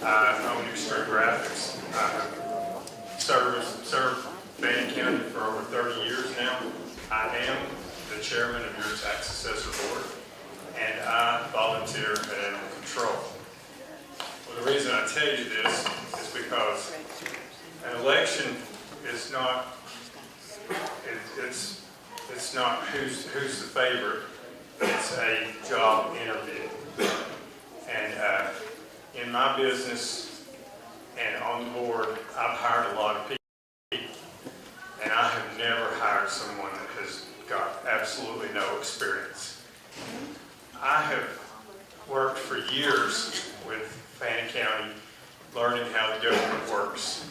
I own Extreme Graphics. I have served Fannin County for over 30 years now. I am the chairman of your tax assessor board, and I volunteer at Animal Control. Well, the reason I tell you this is because an election is not, it's not who's the favorite, it's a job interview. And in my business and on the board, I've hired a lot of people, and I have never hired someone that has got absolutely no experience. I have worked for years with Fannin County learning how the government works.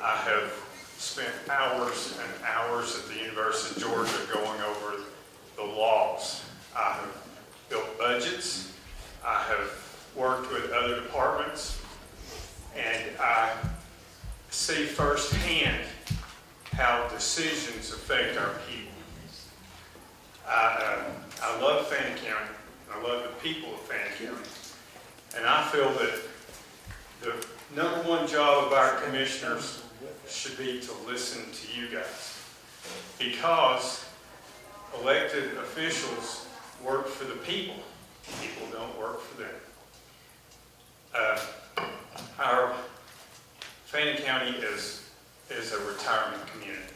I have spent hours and hours at the University of Georgia going over the laws. I have built budgets. I have worked with other departments, and I see firsthand how decisions affect our people. I love Fannin County, and I love the people of Fannin County, and I feel that the #1 job of our commissioners should be to listen to you guys, because elected officials work for the people. People don't work for them. Our Fannin County is a retirement community,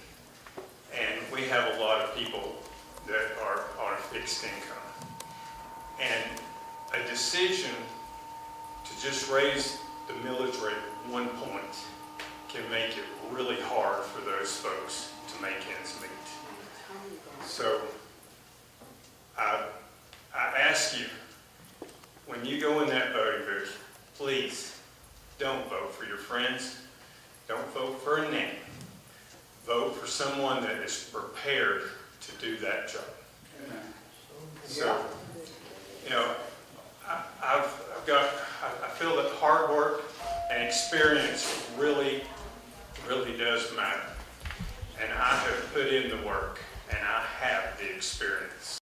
and we have a lot of people that are on a fixed income. And a decision to just raise the millage rate 1 point can make it really hard for those folks to make ends meet. So I ask you, when you go in that voting booth, please don't vote for your friends. Don't vote for a name. Vote for someone that is prepared to do that job. So, you know, I feel that hard work and experience really does matter. And I have put in the work, and I have the experience.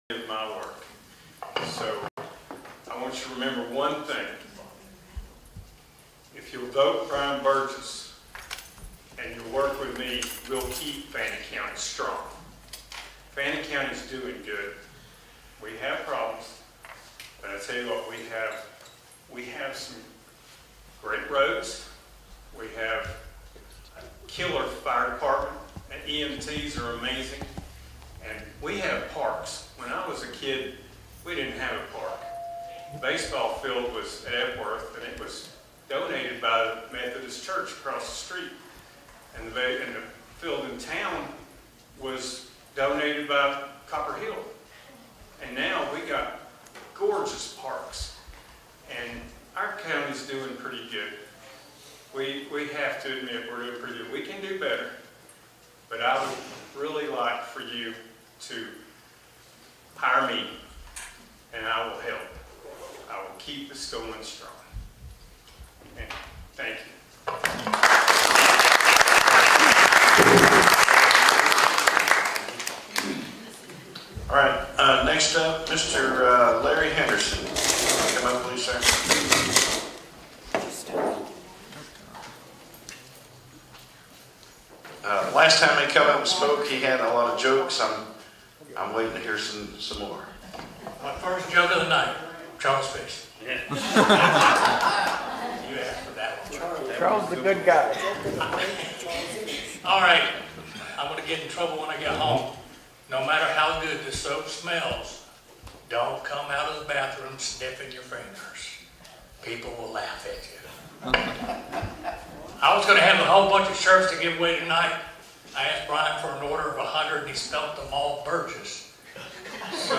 Of my work. So I want you to remember one thing. If you'll vote Brian Burgess and you'll work with me, we'll keep Fannin County strong. Fannin County's doing good. We have problems, but I tell you what, we have some great roads. We have a killer fire department, and EMTs are amazing. And we have parks. When I was a kid, we didn't have a park. The baseball field was at Epworth, and it was donated by the Methodist Church across the street. And the field in town was donated by Copper Hill. And now we got gorgeous parks. And our county's doing pretty good. We have to admit we're doing pretty good. We can do better, but I would really like for you to hire me, and I will help. I will keep us going strong. And thank you. All right, next up, Mr. Larry Henderson. Come up, please, sir. Last time he come up and spoke, he had a lot of jokes. I'm waiting to hear some more. My first joke of the night, Charles Fish. Yeah. You asked for that one. Charles the good guy. All right, I'm gonna get in trouble when I get home. No matter how good the soap smells, don't come out of the bathroom sniffing your fingers. People will laugh at you. I was gonna have a whole bunch of shirts to give away tonight. I asked Brian for an order of 100 and he spelt them all Burgess. So,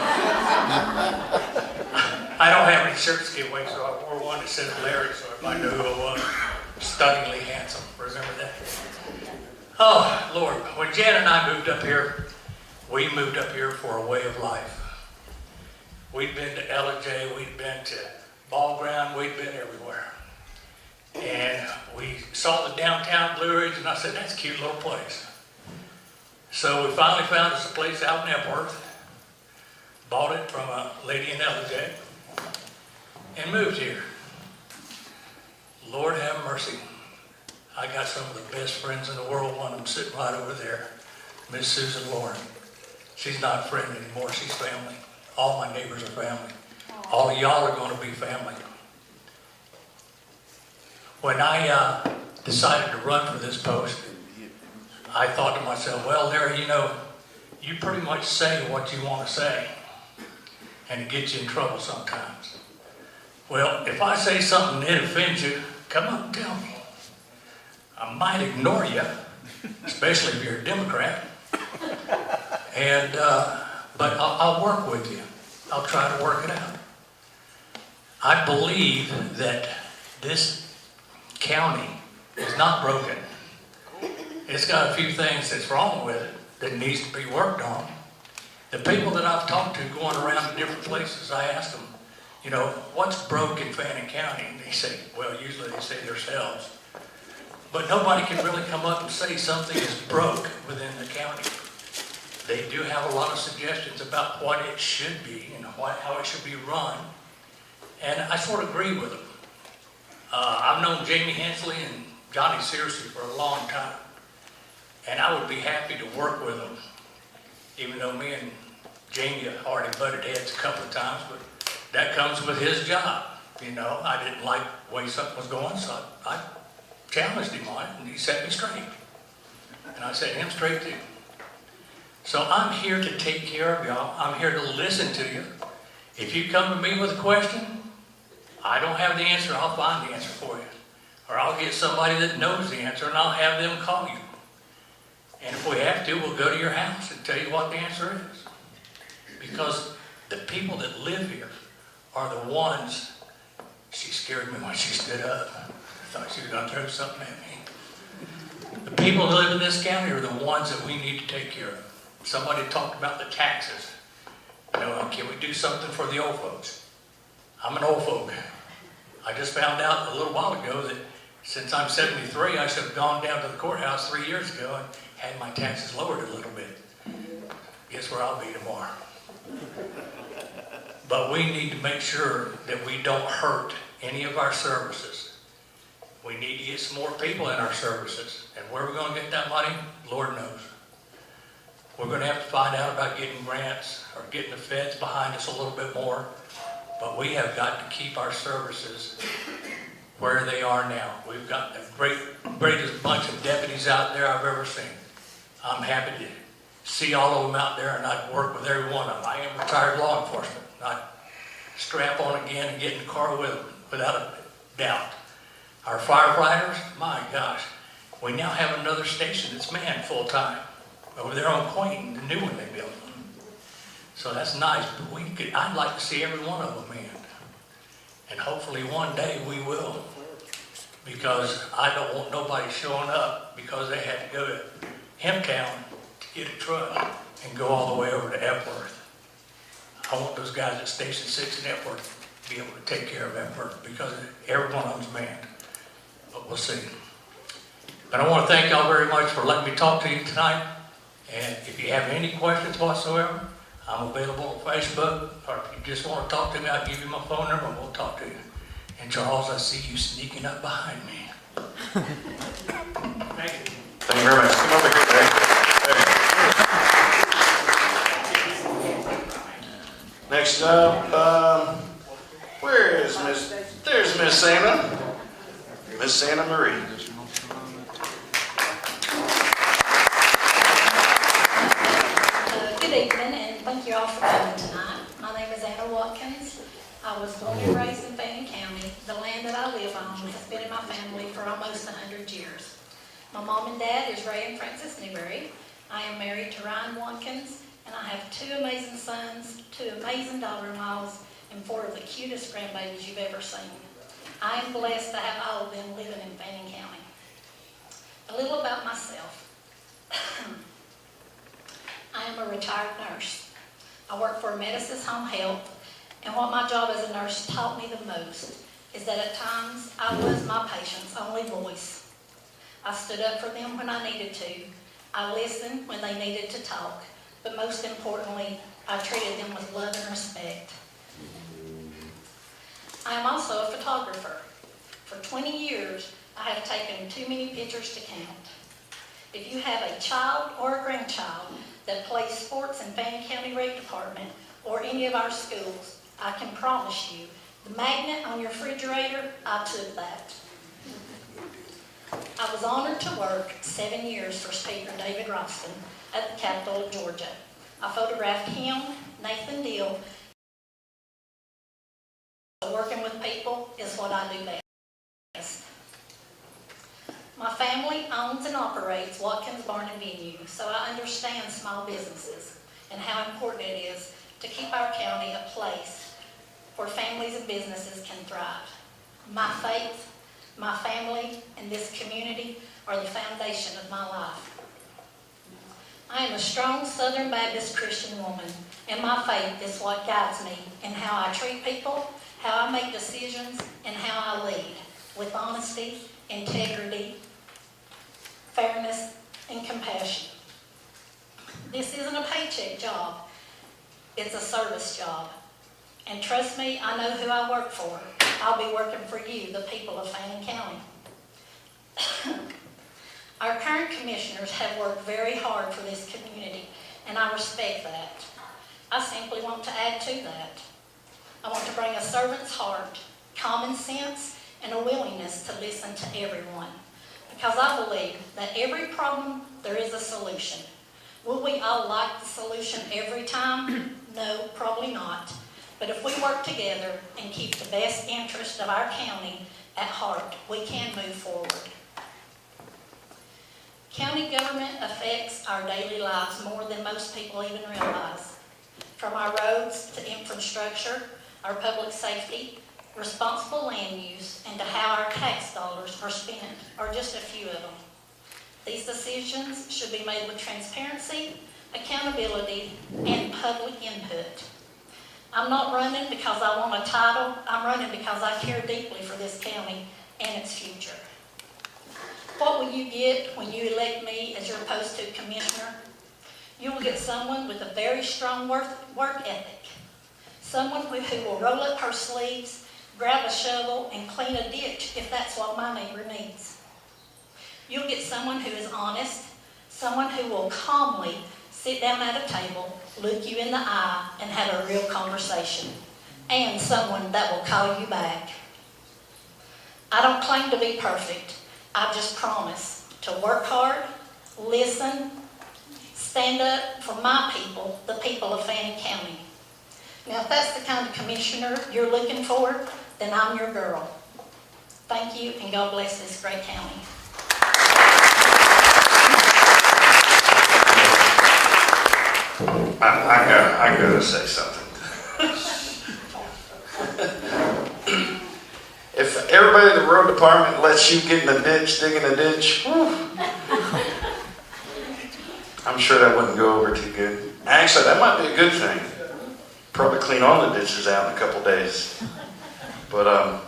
I don't have any shirts to give away, so I wore one that said Larry, so everybody knew who I was. Stunningly handsome, remember that? Oh, Lord, when Jan and I moved up here, we moved up here for a way of life. We'd been to LJ, we'd been to Ball Ground, we'd been everywhere. And we saw the downtown Blue Ridge, and I said, that's a cute little place. So we finally found us a place out in Epworth, bought it from a lady in LJ, and moved here. Lord have mercy. I got some of the best friends in the world, one of them sitting right over there, Miss Susan Lauren. She's not a friend anymore, she's family. All my neighbors are family. All of y'all are going to be family. When I decided to run for this post, I thought to myself, well, Larry, you know, you pretty much say what you want to say, and it gets you in trouble sometimes. Well, if I say something that offends you, come up and tell me. I might ignore you, especially if you're a Democrat, and but I'll work with you. I'll try to work it out. I believe that this county is not broken. It's got a few things that's wrong with it that needs to be worked on. The people that I've talked to going around to different places, I ask them, you know, what's broke in Fannin County? And they say, well, usually they say themselves. But nobody can really come up and say something is broke within the county. They do have a lot of suggestions about what it should be and how it should be run. And I sort of agree with them. I've known Jamie Hensley and Johnny Searcy for a long time. And I would be happy to work with them, even though me and Jamie have already butted heads a couple of times, but that comes with his job. You know, I didn't like the way something was going, so I challenged him on it, and he set me straight. And I set him straight too. So I'm here to take care of y'all. I'm here to listen to you. If you come to me with a question, I don't have the answer, I'll find the answer for you. Or I'll get somebody that knows the answer and I'll have them call you. And if we have to, we'll go to your house and tell you what the answer is. Because the people that live here are the ones, she scared me when she stood up. I thought she was going to throw something at me. The people that live in this county are the ones that we need to take care of. Somebody talked about the taxes. You know, can we do something for the old folks? I'm an old folk. I just found out a little while ago that since I'm 73, I should have gone down to the courthouse 3 years ago and had my taxes lowered a little bit. Guess where I'll be tomorrow. But we need to make sure that we don't hurt any of our services. We need to get some more people in our services. And where we're going to get that money, Lord knows. We're going to have to find out about getting grants or getting the feds behind us a little bit more. But we have got to keep our services where they are now. We've got the greatest bunch of deputies out there I've ever seen. I'm happy to see all of them out there, and I'd work with every one of them. I am retired law enforcement. I'd strap on again and get in the car with them, without a doubt. Our firefighters, my gosh, we now have another station that's manned full-time over there on Queen, the new one they built. So that's nice, but I'd like to see every one of them manned. And hopefully one day we will, because I don't want nobody showing up because they had to go to Hemptown to get a truck and go all the way over to Epworth. I want those guys at Station 6 in Epworth to be able to take care of Epworth because every one of them's manned. But we'll see. But I want to thank y'all very much for letting me talk to you tonight. And if you have any questions whatsoever, I'm available on Facebook, or if you just want to talk to me, I'll give you my phone number and we'll talk to you. And Charles, I see you sneaking up behind me. Thank you. Thank you very much. Come over here, Dave. Next up, where is Miss? There's Miss Santa. Miss Santa Marie. Good evening, and thank you all for coming tonight. My name is Anna Watkins. I was born and raised in Fannin County. The land that I live on has been in my family for almost 100 years. My mom and dad is Ray and Francis Newberry. I am married to Ryan Watkins, and I have 2 amazing sons, 2 amazing daughter-in-laws, and 4 of the cutest grandbabies you've ever seen. I am blessed to have all of them living in Fannin County. A little about myself. I am a retired nurse. I work for Amedisys Home Health, and what my job as a nurse taught me the most is that at times I was my patient's only voice. I stood up for them when I needed to. I listened when they needed to talk, but most importantly, I treated them with love and respect. I am also a photographer. For 20 years, I have taken too many pictures to count. If you have a child or a grandchild that plays sports in Fannin County Rec Department or any of our schools, I can promise you, the magnet on your refrigerator, I took that. I was honored to work 7 years for Speaker David Ralston at the Capitol of Georgia. I photographed him, Nathan Deal. Working with people is what I do best. My family owns and operates Watkins Barn and Venue, so I understand small businesses and how important it is to keep our county a place where families and businesses can thrive. My faith, my family, and this community are the foundation of my life. I am a strong Southern Baptist Christian woman, and my faith is what guides me in how I treat people, how I make decisions, and how I lead, with honesty, integrity, fairness, and compassion. This isn't a paycheck job, it's a service job. And trust me, I know who I work for. I'll be working for you, the people of Fannin County. Our current commissioners have worked very hard for this community, and I respect that. I simply want to add to that. I want to bring a servant's heart, common sense, and a willingness to listen to everyone. Because I believe that every problem, there is a solution. Will we all like the solution every time? No, probably not. But if we work together and keep the best interest of our county at heart, we can move forward. County government affects our daily lives more than most people even realize. From our roads to infrastructure, our public safety, responsible land use, and to how our tax dollars are spent are just a few of them. These decisions should be made with transparency, accountability, and public input. I'm not running because I want a title. I'm running because I care deeply for this county and its future. What will you get when you elect me as your post 2 commissioner? You will get someone with a very strong work ethic. Someone who will roll up her sleeves, grab a shovel, and clean a ditch if that's what my neighbor needs. You'll get someone who is honest, someone who will calmly sit down at a table, look you in the eye, and have a real conversation, and someone that will call you back. I don't claim to be perfect. I just promise to work hard, listen, stand up for my people, the people of Fannin County. Now, if that's the kind of commissioner you're looking for, then I'm your girl. Thank you, and God bless this great county. I gotta say something. If everybody in the road department lets you get in the ditch, dig in the ditch, whew, I'm sure that wouldn't go over too good. Actually, that might be a good thing. Probably clean all the ditches out in a couple days. But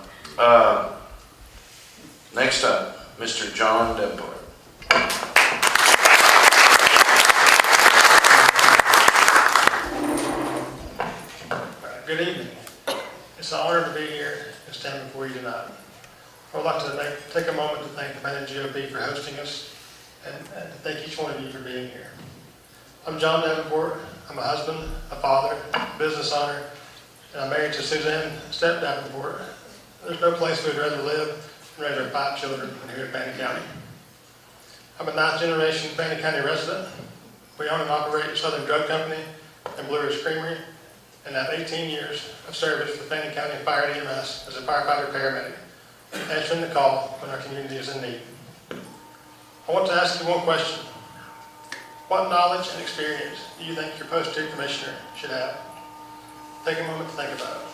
next up, Mr. John Davenport. Good evening. It's an honor to be here and stand before you tonight. I would like to take a moment to thank the Fannin GOP for hosting us and to thank each one of you for being here. I'm John Davenport. I'm a husband, a father, a business owner, and I'm married to Suzanne Step Davenport. There's no place we'd rather live and raise our 5 children than here in Fannin County. I'm a 9th generation Fannin County resident. We own and operate Southern Drug Company and Blue Ridge Creamery, and have 18 years of service with Fannin County Fire and EMS as a firefighter paramedic, answering the call when our community is in need. I want to ask you one question. What knowledge and experience do you think your post 2 commissioner should have? Take a moment to think about it.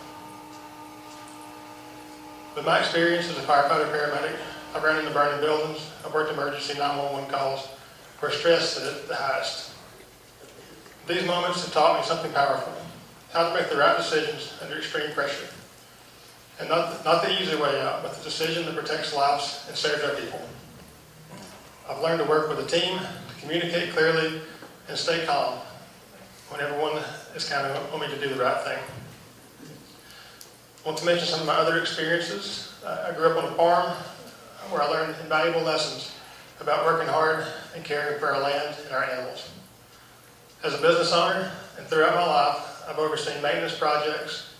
With my experience as a firefighter paramedic, I've run into burning buildings, I've worked emergency 911 calls where stress is at the highest. These moments have taught me something powerful. How to make the right decisions under extreme pressure. And not the easy way out, but the decision that protects lives and serves our people. I've learned to work with a team, to communicate clearly, and stay calm when everyone is counting on me to do the right thing. I want to mention some of my other experiences. I grew up on a farm where I learned invaluable lessons about working hard and caring for our land and our animals. As a business owner, and throughout my life, I've overseen maintenance projects,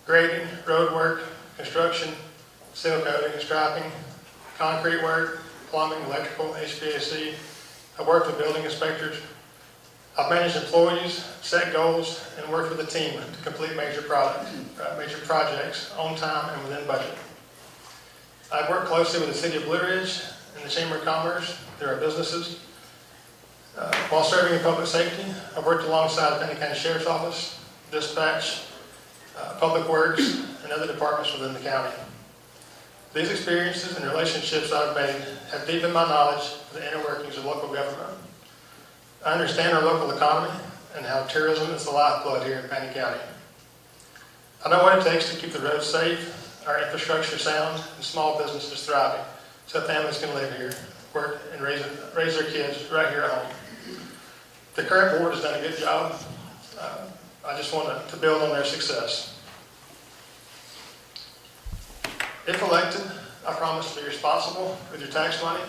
grading, road work, construction, seal coating and striping, concrete work, plumbing, electrical, HVAC. I've worked with building inspectors. I've managed employees, set goals, and worked with a team to complete major projects on time and within budget. I've worked closely with the City of Blue Ridge and the Chamber of Commerce through our businesses. While serving in public safety, I've worked alongside the Fannin County Sheriff's Office, dispatch, public works, and other departments within the county. These experiences and relationships I've made have deepened my knowledge of the inner workings of local government. I understand our local economy and how tourism is the lifeblood here in Fannin County. I know what it takes to keep the roads safe, our infrastructure sound, and small businesses thriving, so families can live here, work, and raise their kids right here at home. The current board has done a good job. I just want to build on their success. If elected, I promise to be responsible with your tax money,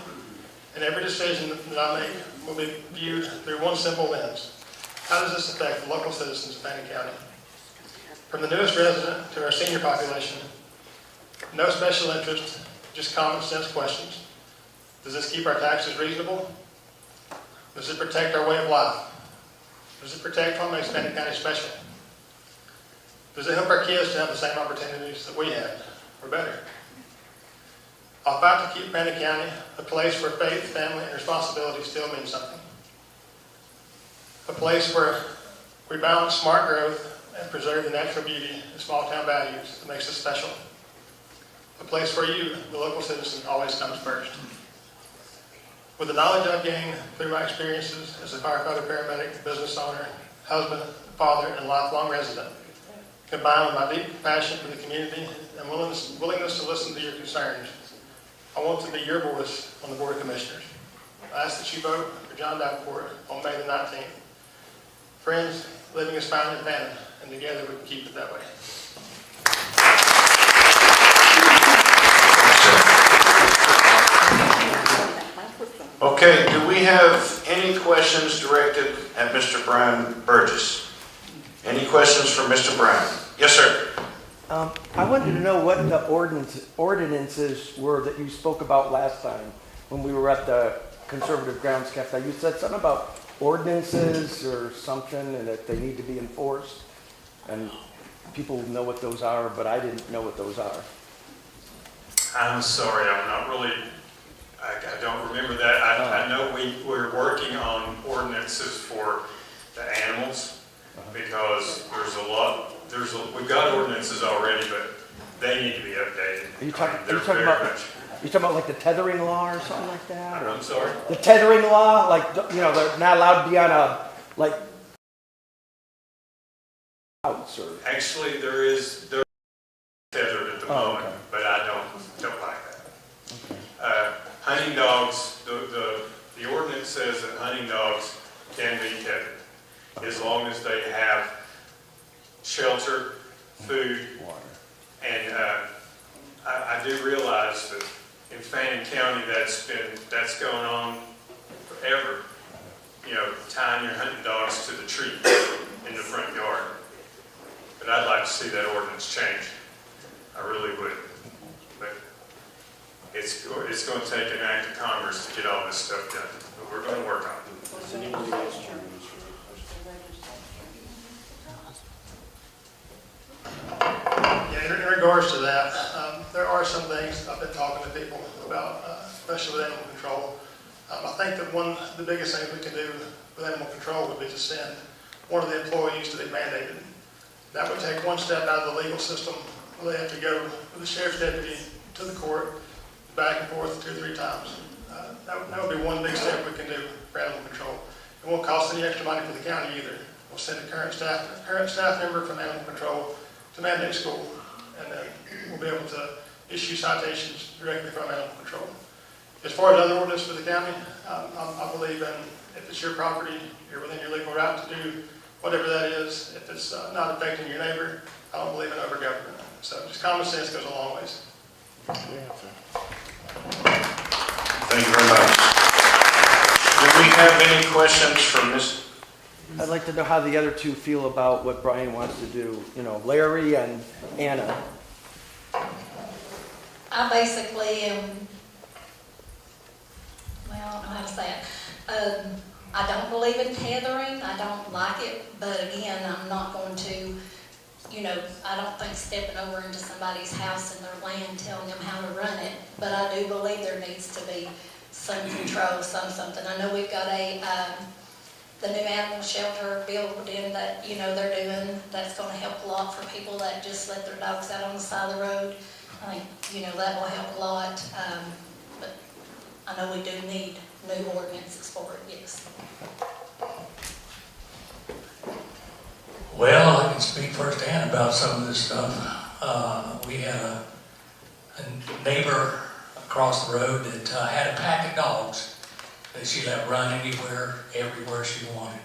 and every decision that I make will be viewed through one simple lens. How does this affect the local citizens of Fannin County? From the newest resident to our senior population, no special interest, just common sense questions. Does this keep our taxes reasonable? Does it protect our way of life? Does it protect what makes Fannin County special? Does it help our kids to have the same opportunities that we had, or better? I'll fight to keep Fannin County a place where faith, family, and responsibility still mean something. A place where we balance smart growth and preserve the natural beauty and small town values that makes us special. A place where you, the local citizen, always comes first. With the knowledge I've gained through my experiences as a firefighter, paramedic, business owner, husband, father, and lifelong resident, combined with my deep passion for the community and willingness to listen to your concerns, I want to be your voice on the Board of Commissioners. I ask that you vote for John Davenport on May the 19th. Friends, living is fine in Fannin, and together we can keep it that way. Okay, do we have any questions directed at Mr. Brian Burgess? Any questions for Mr. Brian? Yes, sir. I wanted to know what the ordinances were that you spoke about last time when we were at the Conservative Grounds Cafe. You said something about ordinances or something and that they need to be enforced. And people know what those are, but I didn't know what those are. I'm sorry, I'm not really, I don't remember that. I know we're working on ordinances for the animals because we've got ordinances already, but they need to be updated. Are you talking about like the tethering law or something like that? I'm sorry? The tethering law, like, you know, they're not allowed to be on a, like, outs or... Actually, they're tethered at the moment, okay. but I don't like that. Okay. Hunting dogs, the ordinance says that hunting dogs can be tethered as long as they have shelter, food, water. And I do realize that in Fannin County that's going on forever. You know, tying your hunting dogs to the tree in the front yard. But I'd like to see that ordinance change. I really would. But it's going to take an act of Congress to get all this stuff done. But we're going to work on it. Yeah, in regards to that, there are some things I've been talking to people about, especially with animal control. I think that one of the biggest things we can do with animal control would be to send one of the employees to be mandated. That would take one step out of the legal system. They have to go with the sheriff's deputy to the court, back and forth 2 or 3 times. That would be one big step we can do for animal control. It won't cost any extra money for the county either. We'll send a current staff member from animal control to mandate school, and then we'll be able to issue citations directly from animal control. As far as other ordinance for the county, I believe in, if it's your property, you're within your legal right to do whatever that is. If it's not affecting your neighbor, I don't believe in overgovernment. So just common sense goes a long ways. Thank you very much. Do we have any questions from Ms.? I'd like to know how the other two feel about what Brian wants to do, you know, Larry and Anna. I basically am, well, I don't know how to say it. I don't believe in tethering. I don't like it, but again, I'm not going to, you know, I don't think stepping over into somebody's house and their land, telling them how to run it, but I do believe there needs to be some control, something. I know we've got the new animal shelter built in that, you know, they're doing, that's going to help a lot for people that just let their dogs out on the side of the road. I think, you know, that will help a lot, but I know we do need new ordinances for it, yes. Well, I can speak firsthand about some of this stuff. We had a neighbor across the road that had a pack of dogs that she let run anywhere, everywhere she wanted.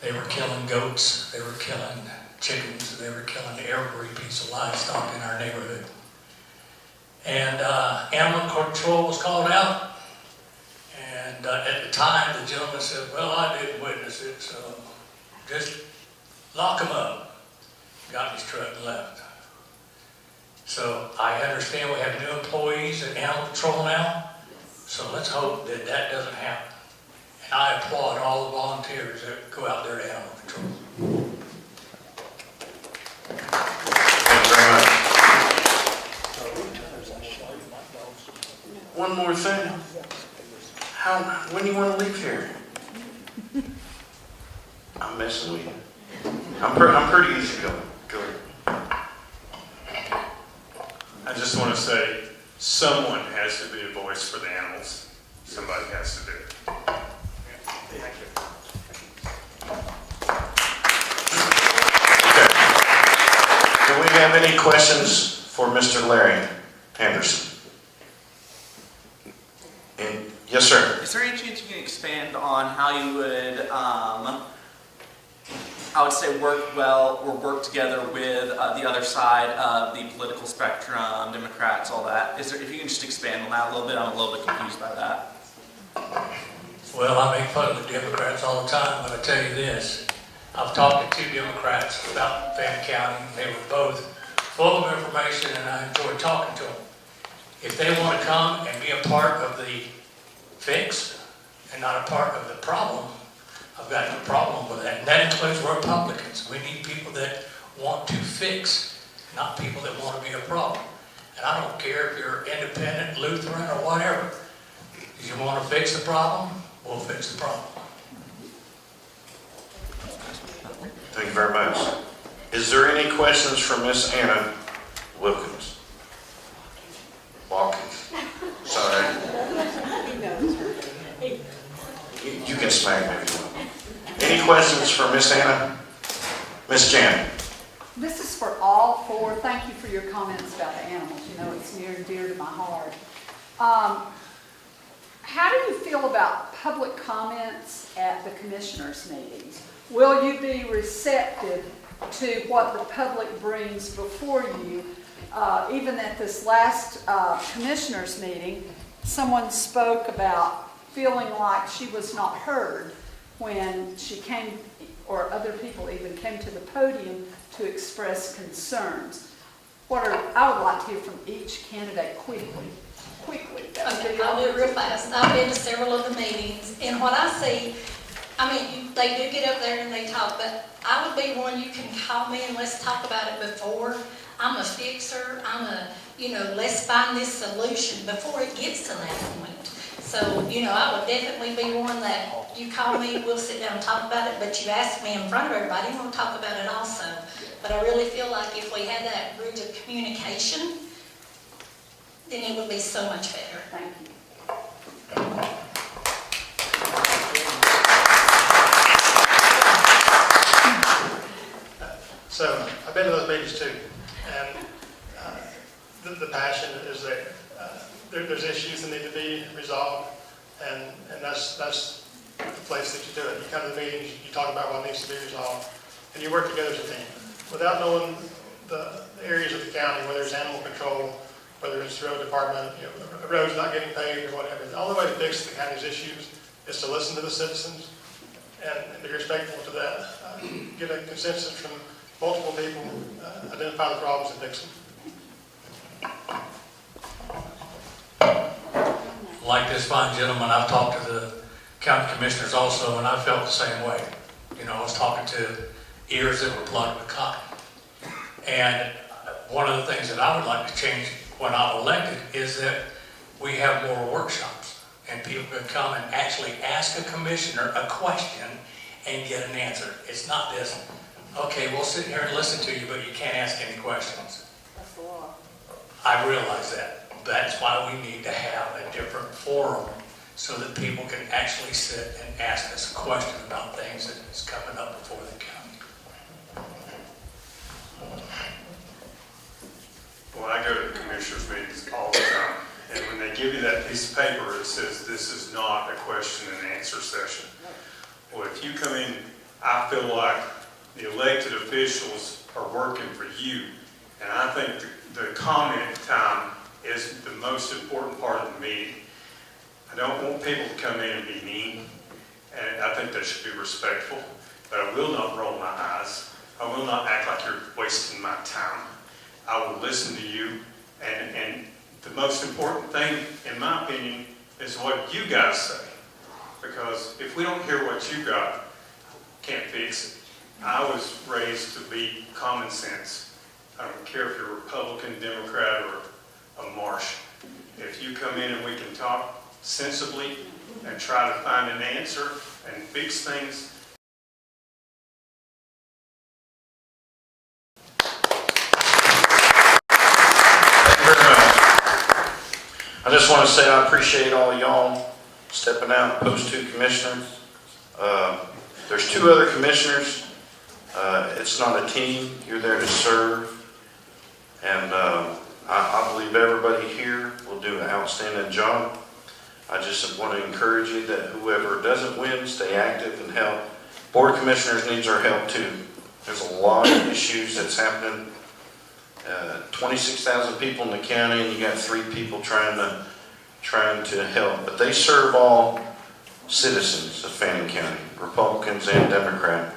They were killing goats, they were killing chickens, they were killing every piece of livestock in our neighborhood. And animal control was called out. And at the time, the gentleman said, well, I didn't witness it, so just lock him up. Got in his truck and left. So I understand we have new employees at animal control now. So let's hope that that doesn't happen. And I applaud all the volunteers that go out there to animal control. one more thing. When do you want to leave here? I'm messing with you. I'm pretty easy going. Go ahead. I just want to say, someone has to be a voice for the animals. Somebody has to do it. Thank you. Okay. Do we have any questions for Mr. Larry Anderson? Yes, sir. Is there any chance you can expand on how you would, I would say, work well or work together with the other side of the political spectrum, Democrats, all that? If you can just expand on that a little bit, I'm a little bit confused by that. Well, I make fun of the Democrats all the time, but I tell you this, I've talked to 2 Democrats about Fayette County. They were both full of information and I enjoyed talking to them. If they want to come and be a part of the fix and not a part of the problem, I've got no problem with that. And that includes Republicans. We need people that want to fix, not people that want to be a problem. And I don't care if you're independent, Lutheran, or whatever. If you want to fix the problem, we'll fix the problem. Thank you very much. Is there any questions for Miss Anna Wilkins? Watkins. Sorry. You can smack me if you want. Any questions for Miss Anna? Miss Jan? This is for all 4. Thank you for your comments about the animals. You know, it's near and dear to my heart. How do you feel about public comments at the commissioners' meetings? Will you be receptive to what the public brings before you? Even at this last commissioners' meeting, someone spoke about feeling like she was not heard when she came, or other people even came to the podium to express concerns. I would like to hear from each candidate quickly. Okay, I'll do it real fast. I've been to several of the meetings, and what I see, I mean, they do get up there and they talk, but I would be one you can call me and let's talk about it before. I'm a fixer. Let's find this solution before it gets to that point. So, I would definitely be one that you call me, we'll sit down and talk about it, but you ask me in front of everybody, and we'll talk about it also. But I really feel like if we had that bridge of communication, then it would be so much better. Thank you. So I've been to those meetings too, and the passion is there. There's issues that need to be resolved, and that's the place that you do it. You come to the meetings, you talk about what needs to be resolved, and you work together as a team. Without knowing the areas of the county, whether it's animal control, whether it's the road department, the road's not getting paved or whatever, the only way to fix the county's issues is to listen to the citizens and be respectful to that. Get a consensus from multiple people, identify the problems and fix them. Like this fine gentleman, I've talked to the county commissioners also, and I felt the same way. I was talking to ears that were plugged with cotton. And one of the things that I would like to change when I'm elected is that we have more workshops, and people can come and actually ask a commissioner a question and get an answer. It's not this, okay, we'll sit here and listen to you, but you can't ask any questions. That's a lot. I realize that. That's why we need to have a different forum so that people can actually sit and ask us a question about things that is coming up before the county. Well, I go to the commissioners' meetings all the time, and when they give you that piece of paper, it says this is not a question and answer session. Well, if you come in, I feel like the elected officials are working for you, and I think the comment time is the most important part of the meeting. I don't want people to come in and be mean, and I think they should be respectful, but I will not roll my eyes. I will not act like you're wasting my time. I will listen to you, and the most important thing, in my opinion, is what you guys say. Because if we don't hear what you got, can't fix it. I was raised to be common sense. I don't care if you're Republican, Democrat, or a Marsh. if you come in and we can talk sensibly and try to find an answer and fix things. I just want to say I appreciate all of y'all stepping out, post 2 commissioners. There's 2 other commissioners. It's not a team. You're there to serve. And I believe everybody here will do an outstanding job. I just want to encourage you that whoever doesn't win, stay active and help. Board of Commissioners needs our help too. There's a lot of issues that's happening. 26,000 people in the county, and you got 3 people trying to help. But they serve all citizens of Fannin County, Republicans and Democrat,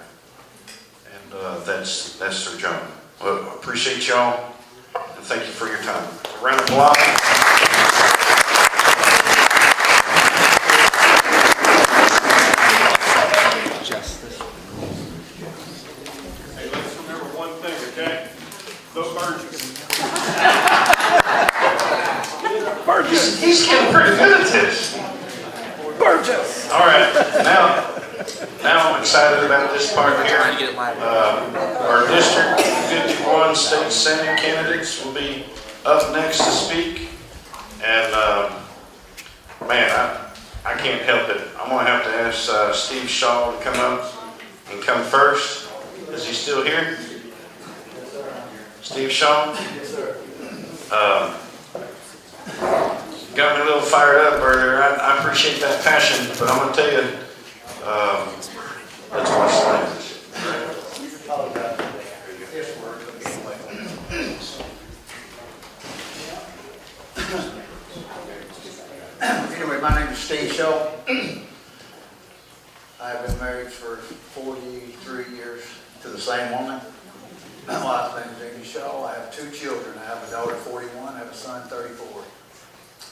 and that's their job. Well, I appreciate y'all, and thank you for your time. A round of applause. Hey, let's remember one thing, okay? Vote Burgess. Burgess. He's getting pretty good at this. Burgess. All right, now I'm excited about this part here. Our District 51 State Senate candidates will be up next to speak. And man, I can't help it. I'm gonna have to ask Steve Shaw to come up and come first. Is he still here? Steve Shaw? Yes, sir. Got me a little fired up earlier. I appreciate that passion, but I'm going to tell you, let's watch the language. Anyway, my name is Steve Shaw. I have been married for 43 years to the same woman. My wife's name is Amy Shaw. I have 2 children. I have a daughter 41, I have a son 34.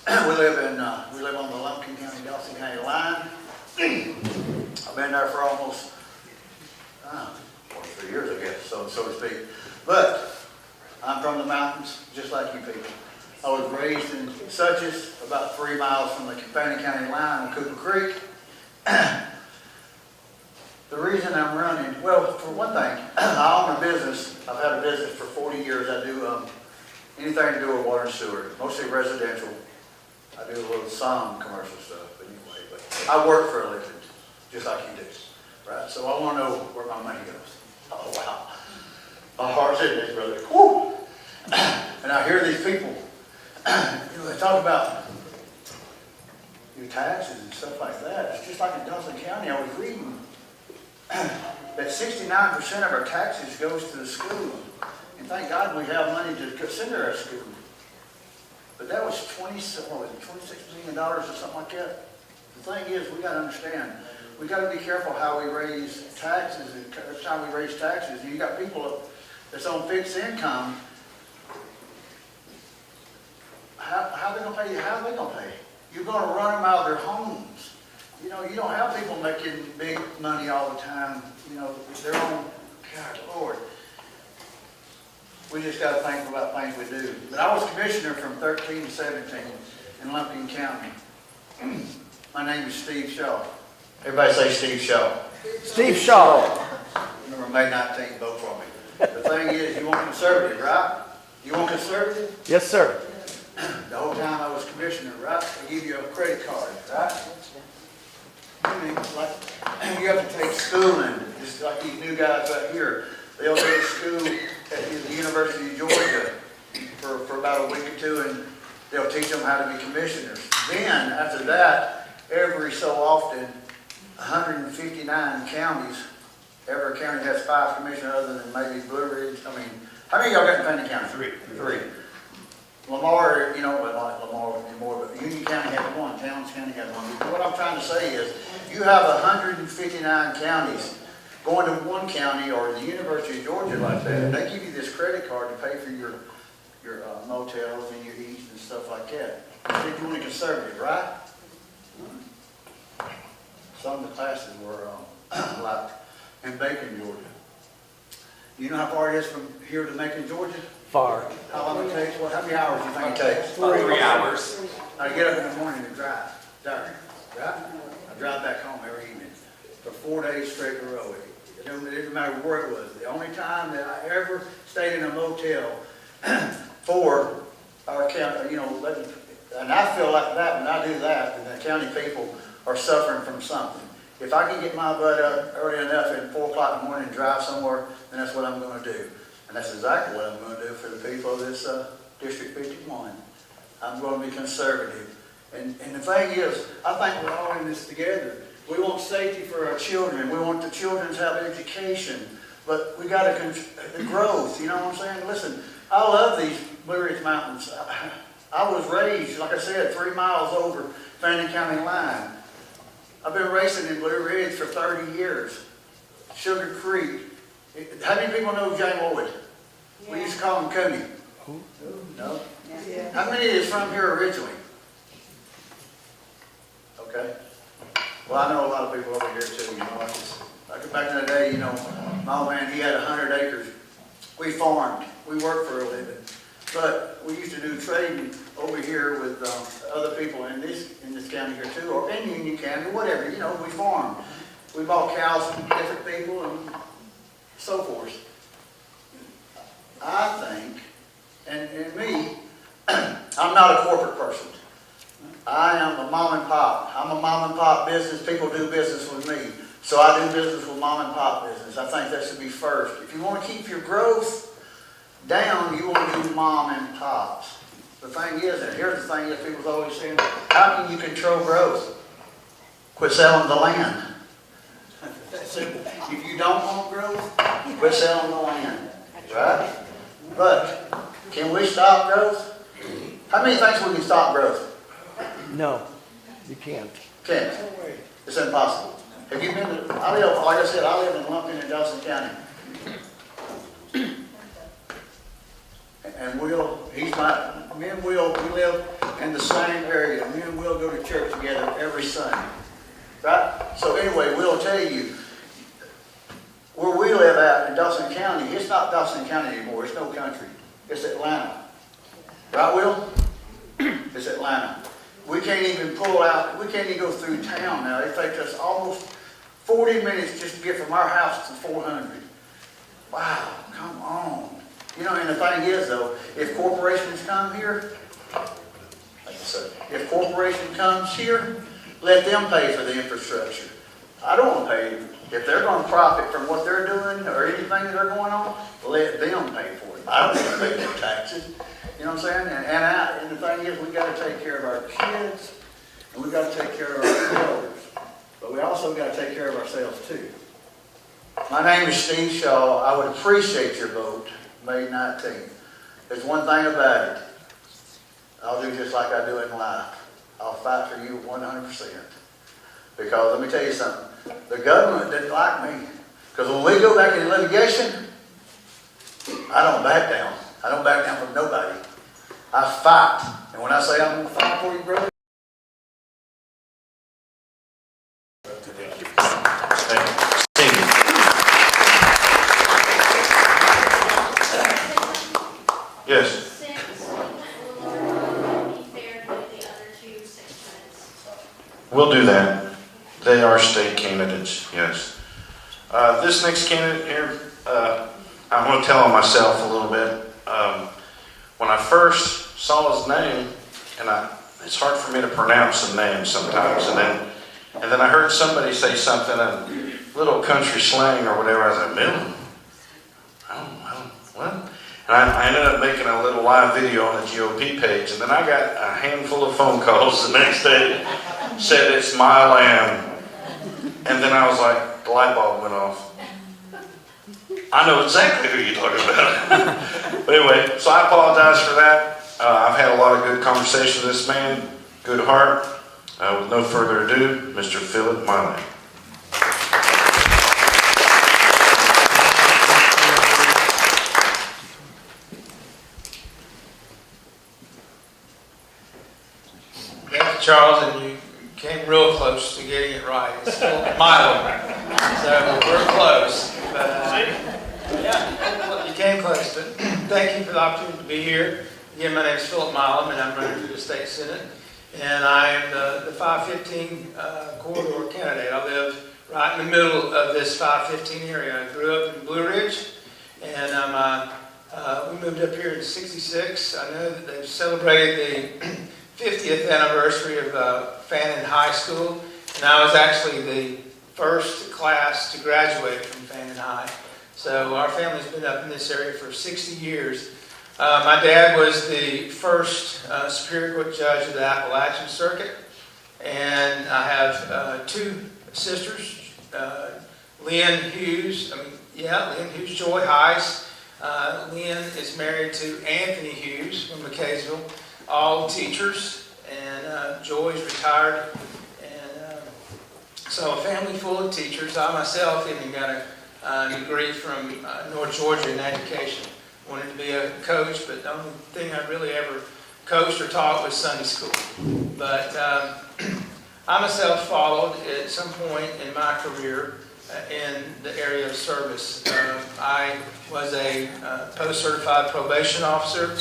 We live on the Lumpkin County, Dawson County line. I've been there for almost 43 years, I guess, so to speak. But I'm from the mountains, just like you people. I was raised in Suches, about 3 miles from the Fannin County line on Cooper Creek. The reason I'm running, well, for one thing, I own a business. I've had a business for 40 years. I do anything to do with water and sewer, mostly residential. I do a little some commercial stuff, but anyway, but I work for a living, just like you do, right? So I want to know where my money goes. Oh, wow. My heart's in this, brother. Woo! And I hear these people, they talk about your taxes and stuff like that. It's just like in Dawson County, I was reading that 69% of our taxes goes to the school. And thank God we have money to send to our school. But that was $26 million or something like that. The thing is, we got to understand, we got to be careful how we raise taxes. And every time we raise taxes, you got people that's on fixed income. How are they going to pay you? How are they going to pay? You're going to run them out of their homes. You know, you don't have people making big money all the time. You know, their own, God, Lord. We just got to think about things we do. But I was commissioner from 13 to 17 in Lumpkin County. My name is Steve Shaw. Everybody say Steve Shaw. Steve Shaw. Remember May 19th, vote for me. The thing is, you want conservative, right? You want conservative? Yes, sir. The whole time I was commissioner, right? They give you a credit card, right? You have to take schooling, just like these new guys right here. They'll go to school at the University of Georgia for about a week or 2, and they'll teach them how to be commissioners. Then, after that, every so often, 159 counties, every county has 5 commissioners other than maybe Blue Ridge. I mean, how many of y'all got in Fannin County? 3. Lamar, you know, well, not Lamar anymore, but Union County has 1, Towns County has 1. What I'm trying to say is, you have 159 counties going to one county or the University of Georgia like that, and they give you this credit card to pay for your motels and your eats and stuff like that. You think you want a conservative, right? Some of the classes were like in Macon, Georgia. You know how far it is from here to Macon, Georgia? Far. How all I'm gonna take, well, how many hours do you think it takes? 3 hours. I get up in the morning and drive, right? I drive back home every evening for 4 days straight in a row. It didn't matter where it was. The only time that I ever stayed in a motel for our county, and I feel like that when I do that, and the county people are suffering from something. If I can get my butt up early enough at 4 o'clock in the morning and drive somewhere, then that's what I'm going to do. And that's exactly what I'm going to do for the people of this District 51. I'm going to be conservative. And the thing is, I think we're all in this together. We want safety for our children. We want the children to have education. But we got the growth, you know what I'm saying? Listen, I love these Blue Ridge Mountains. I was raised, like I said, 3 miles over Fannin County line. I've been racing in Blue Ridge for 30 years. Sugar Creek. How many people know Jay Lloyd? Yeah. We used to call him Cooney. No? Yeah. How many is from here originally? Okay. Well, I know a lot of people over here too, Like back in the day, my old man, he had 100 acres. We farmed. We worked for a living. But we used to do trading over here with other people in this county here too, or in Union County, whatever, we farmed. We bought cows from different people and so forth. I think, and me, I'm not a corporate person. I am a mom and pop. I'm a mom and pop business. People do business with me. So I do business with mom and pop business. I think that should be first. If you want to keep your growth down, you want to do mom and pops. The thing is, and here's the thing that people's always saying, how can you control growth? Quit selling the land. That's simple. If you don't want growth, quit selling the land. Right? But can we stop growth? How many think we can stop growth? No, you can't. Can't. It's impossible. Have you been to, like I said, I live in Lumpkin in Dawson County. And me and Will, we live in the same area. Me and Will go to church together every Sunday. Right? So anyway, Will tell you, where we live at in Dawson County, it's not Dawson County anymore. It's no country. It's Atlanta. Right, Will? It's Atlanta. We can't even pull out, we can't even go through town now. It takes us almost 40 minutes just to get from our house to 400. Wow, come on. And the thing is though, if corporations come here, like I said, if corporation comes here, let them pay for the infrastructure. I don't want to pay. If they're going to profit from what they're doing or anything that they're going on, let them pay for it. I don't want to pay their taxes. You know what I'm saying? And the thing is, we got to take care of our kids, and we got to take care of our elders. But we also got to take care of ourselves too. My name is Steve Shaw. I would appreciate your vote, May 19th. There's one thing about it. I'll do just like I do in life. I'll fight for you 100%. Because let me tell you something. The government didn't like me. Because when we go back into litigation, I don't back down. I don't back down from nobody. I fight. And when I say I'm going to fight for you, brother, Yes. We'll do that. They are state candidates, yes. This next candidate here, I'm going to tell on myself a little bit. When I first saw his name, and it's hard for me to pronounce the name sometimes, and then I heard somebody say something in little country slang or whatever. I was like, Milton? What? And I ended up making a little live video on the GOP page, and then I got a handful of phone calls the next day, said it's my land. And then I was like, the light bulb went off. I know exactly who you're talking about. But anyway, so I apologize for that. I've had a lot of good conversation with this man, good heart. With no further ado, Mr. Philip Miley. Thank you, Charles, and you came real close to getting it right. It's Philip Miley. So we're close. But, yeah, you came close to it. thank you for the opportunity to be here. Again, my name is Philip Milam, and I'm running for the state senate. And I am the 515 corridor candidate. I live right in the middle of this 515 area. I grew up in Blue Ridge, and we moved up here in '66. I know that they've celebrated the 50th anniversary of Fannin High School, and I was actually the first class to graduate from Fannin High. So our family's been up in this area for 60 years. My dad was the first Superior Court judge of the Appalachian Circuit, and I have two sisters, Lynn Hughes, Joy Heiss. Lynn is married to Anthony Hughes from McKaysville, all teachers, and Joy's retired. And so a family full of teachers. I myself even got a degree from North Georgia in education. Wanted to be a coach, but the only thing I really ever coached or taught was Sunday school. But I myself followed at some point in my career in the area of service. I was a post-certified probation officer,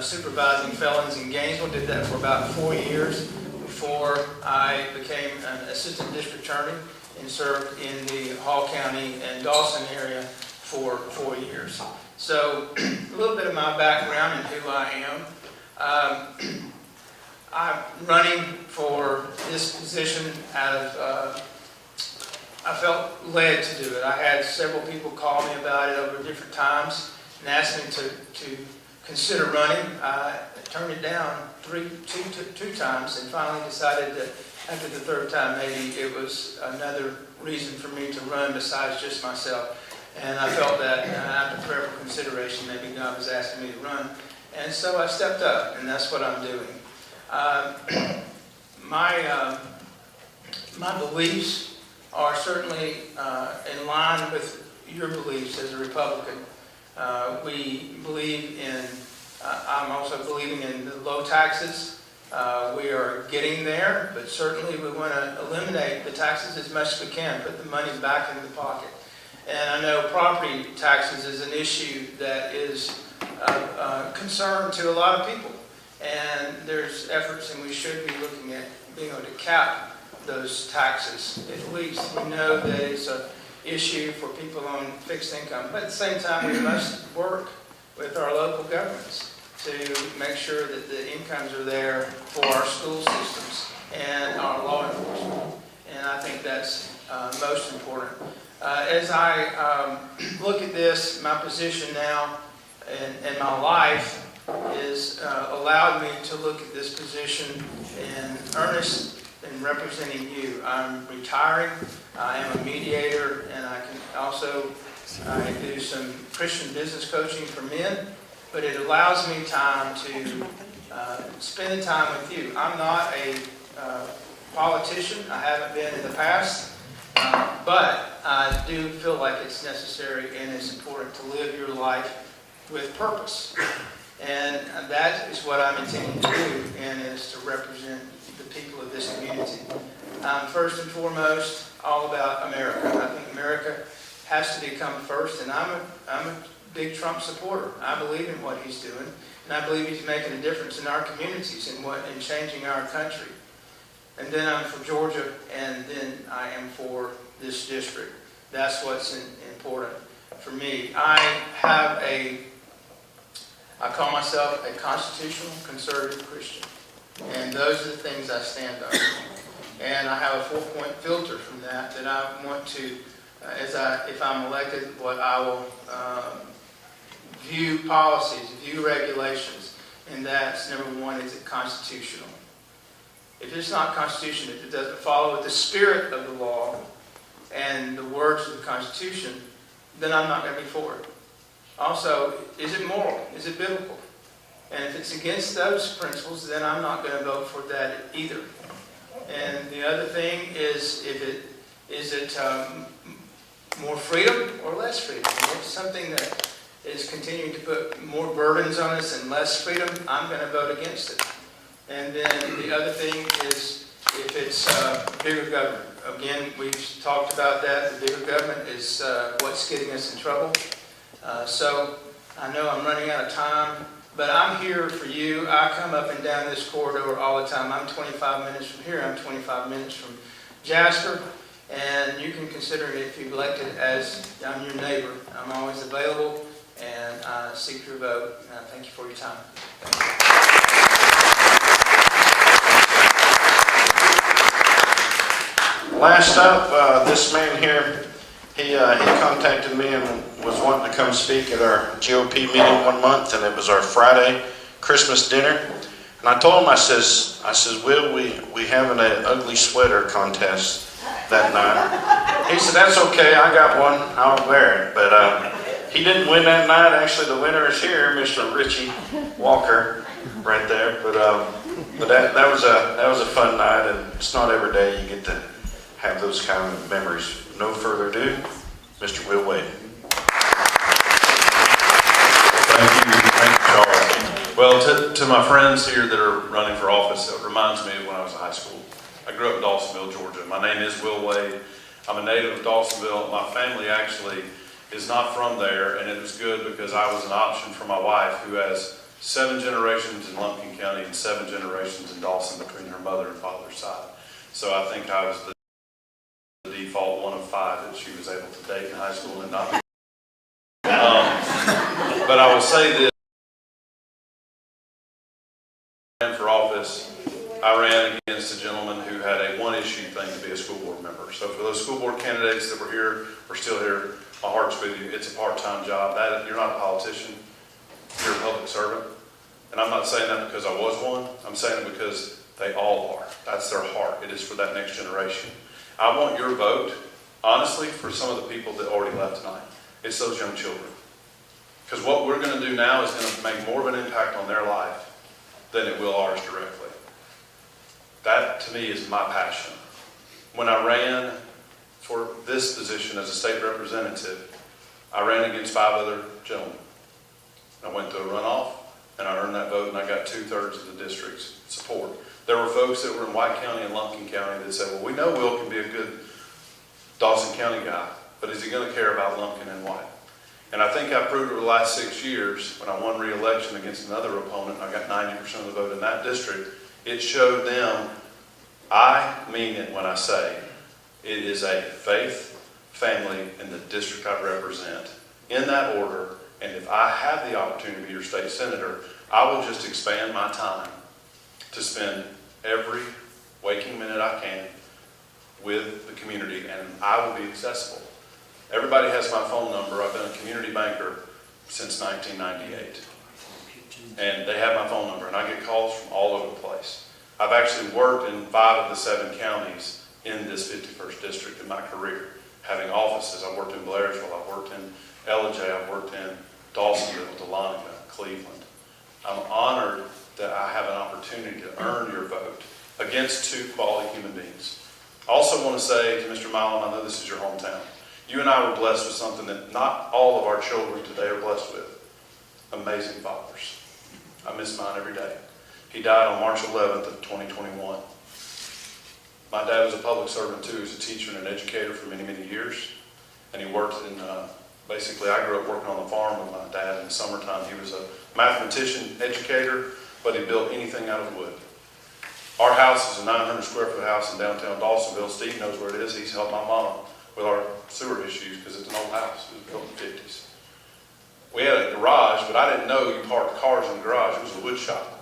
supervising felons in Gainesville. Did that for about 4 years before I became an assistant district attorney and served in the Hall County and Dawson area for 4 years. So a little bit of my background and who I am. I'm running for this position out of, I felt led to do it. I had several people call me about it over different times and asked me to consider running. I turned it down two times and finally decided that after the third time maybe it was another reason for me to run besides just myself. And I felt that after prayerful consideration, maybe God was asking me to run. And so I stepped up, and that's what I'm doing. My beliefs are certainly in line with your beliefs as a Republican. We believe in, I'm also believing in the low taxes. We are getting there, but certainly we want to eliminate the taxes as much as we can, put the money back in the pocket. And I know property taxes is an issue that is a concern to a lot of people. And there's efforts, and we should be looking at being able to cap those taxes. At least we know that it's an issue for people on fixed income. But at the same time, we must work with our local governments to make sure that the incomes are there for our school systems and our law enforcement. And I think that's most important. As I look at this, my position now in my life is allowed me to look at this position in earnest in representing you. I'm retiring. I am a mediator, and I can also do some Christian business coaching for men, but it allows me time to spend time with you. I'm not a politician. I haven't been in the past. But I do feel like it's necessary and it's important to live your life with purpose. And that is what I'm intending to do, and is to represent the people of this community. First and foremost, all about America. I think America has to become first, and I'm a big Trump supporter. I believe in what he's doing, and I believe he's making a difference in our communities and changing our country. And then I'm for Georgia, and then I am for this district. That's what's important for me. I call myself a constitutional conservative Christian, and those are the things I stand on. And I have a 4-point filter from that I want to, if I'm elected, what I will view policies, view regulations, and that's number one, is it constitutional? If it's not constitutional, if it doesn't follow with the spirit of the law and the words of the Constitution, then I'm not going to be for it. Also, is it moral? Is it biblical? And if it's against those principles, then I'm not going to vote for that either. And the other thing is, is it more freedom or less freedom? If it's something that is continuing to put more burdens on us and less freedom, I'm going to vote against it. And then the other thing is, if it's bigger government. Again, we've talked about that. The bigger government is what's getting us in trouble. So I know I'm running out of time, but I'm here for you. I come up and down this corridor all the time. I'm 25 minutes from here. I'm 25 minutes from Jasper. And you can consider me, if you've elected, as I'm your neighbor. I'm always available, and I seek your vote. And I thank you for your time. Last up, this man here, he contacted me and was wanting to come speak at our GOP meeting one month, and it was our Friday Christmas dinner. And I told him, I says, Will, we having an ugly sweater contest that night. He said, that's okay, I got one, I'll wear it. But he didn't win that night. Actually, the winner is here, Mr. Richie Walker, right there. But that was a fun night, and it's not every day you get to have those kind of memories. No further ado, Mr. Will Wade. Thank you, Charles. Well, to my friends here that are running for office, it reminds me of when I was in high school. I grew up in Dawsonville, Georgia. My name is Will Wade. I'm a native of Dawsonville. My family actually is not from there, and it was good because I was an option for my wife, who has 7 generations in Lumpkin County and 7 generations in Dawson between her mother and father's side. So I think I was the default 1 of 5 that she was able to date in high school and not. But I will say this. For office, I ran against a gentleman who had a one-issue thing to be a school board member. So for those school board candidates that were here, or still here, my heart's with you. It's a part-time job. You're not a politician. You're a public servant. And I'm not saying that because I was one. I'm saying it because they all are. That's their heart. It is for that next generation. I want your vote, honestly, for some of the people that already left tonight. It's those young children. Because what we're going to do now is going to make more of an impact on their life than it will ours directly. That, to me, is my passion. When I ran for this position as a state representative, I ran against 5 other gentlemen. I went to a runoff, and I earned that vote, and I got 2/3 of the district's support. There were folks that were in White County and Lumpkin County that said, well, we know Will can be a good Dawson County guy, but is he going to care about Lumpkin and White? And I think I proved over the last 6 years, when I won re-election against another opponent, I got 90% of the vote in that district. It showed them, I mean it when I say, it is a faith, family, in the district I represent, in that order. And if I have the opportunity to be your state senator, I will just expand my time to spend every waking minute I can with the community, and I will be accessible. Everybody has my phone number. I've been a community banker since 1998. And they have my phone number, and I get calls from all over the place. I've actually worked in 5 of the 7 counties in this 51st district in my career, having offices. I've worked in Blairsville, I've worked in LJ, I've worked in Dawsonville, Dahlonega, Cleveland. I'm honored that I have an opportunity to earn your vote against 2 quality human beings. I also want to say to Mr. Milam, I know this is your hometown. You and I were blessed with something that not all of our children today are blessed with. Amazing fathers. I miss mine every day. He died on March 11th of 2021. My dad was a public servant too. He was a teacher and an educator for many, many years. And he worked in, basically I grew up working on the farm with my dad in the summertime. He was a mathematician, educator, but he built anything out of wood. Our house is a 900 square foot house in downtown Dawsonville. Steve knows where it is. He's helped my mom with our sewer issues because it's an old house. It was built in the 50s. We had a garage, but I didn't know you parked cars in the garage. It was a wood shop.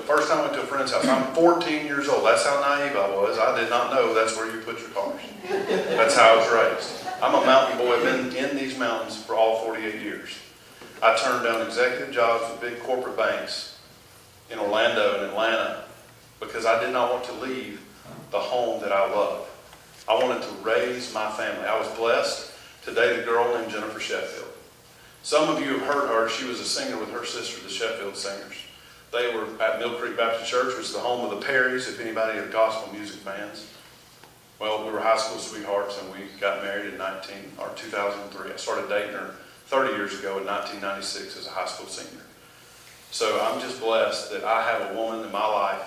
First time I went to a friend's house, I'm 14 years old. That's how naive I was. I did not know that's where you put your cars. That's how I was raised. I'm a mountain boy. I've been in these mountains for all 48 years. I turned down executive jobs with big corporate banks in Orlando and Atlanta because I did not want to leave the home that I love. I wanted to raise my family. I was blessed to date a girl named Jennifer Sheffield. Some of you have heard her. She was a singer with her sister, the Sheffield Singers. They were at Mill Creek Baptist Church, which is the home of the Perrys, if anybody had gospel music fans. Well, we were high school sweethearts, and we got married in 2003. I started dating her 30 years ago in 1996 as a high school senior. So I'm just blessed that I have a woman in my life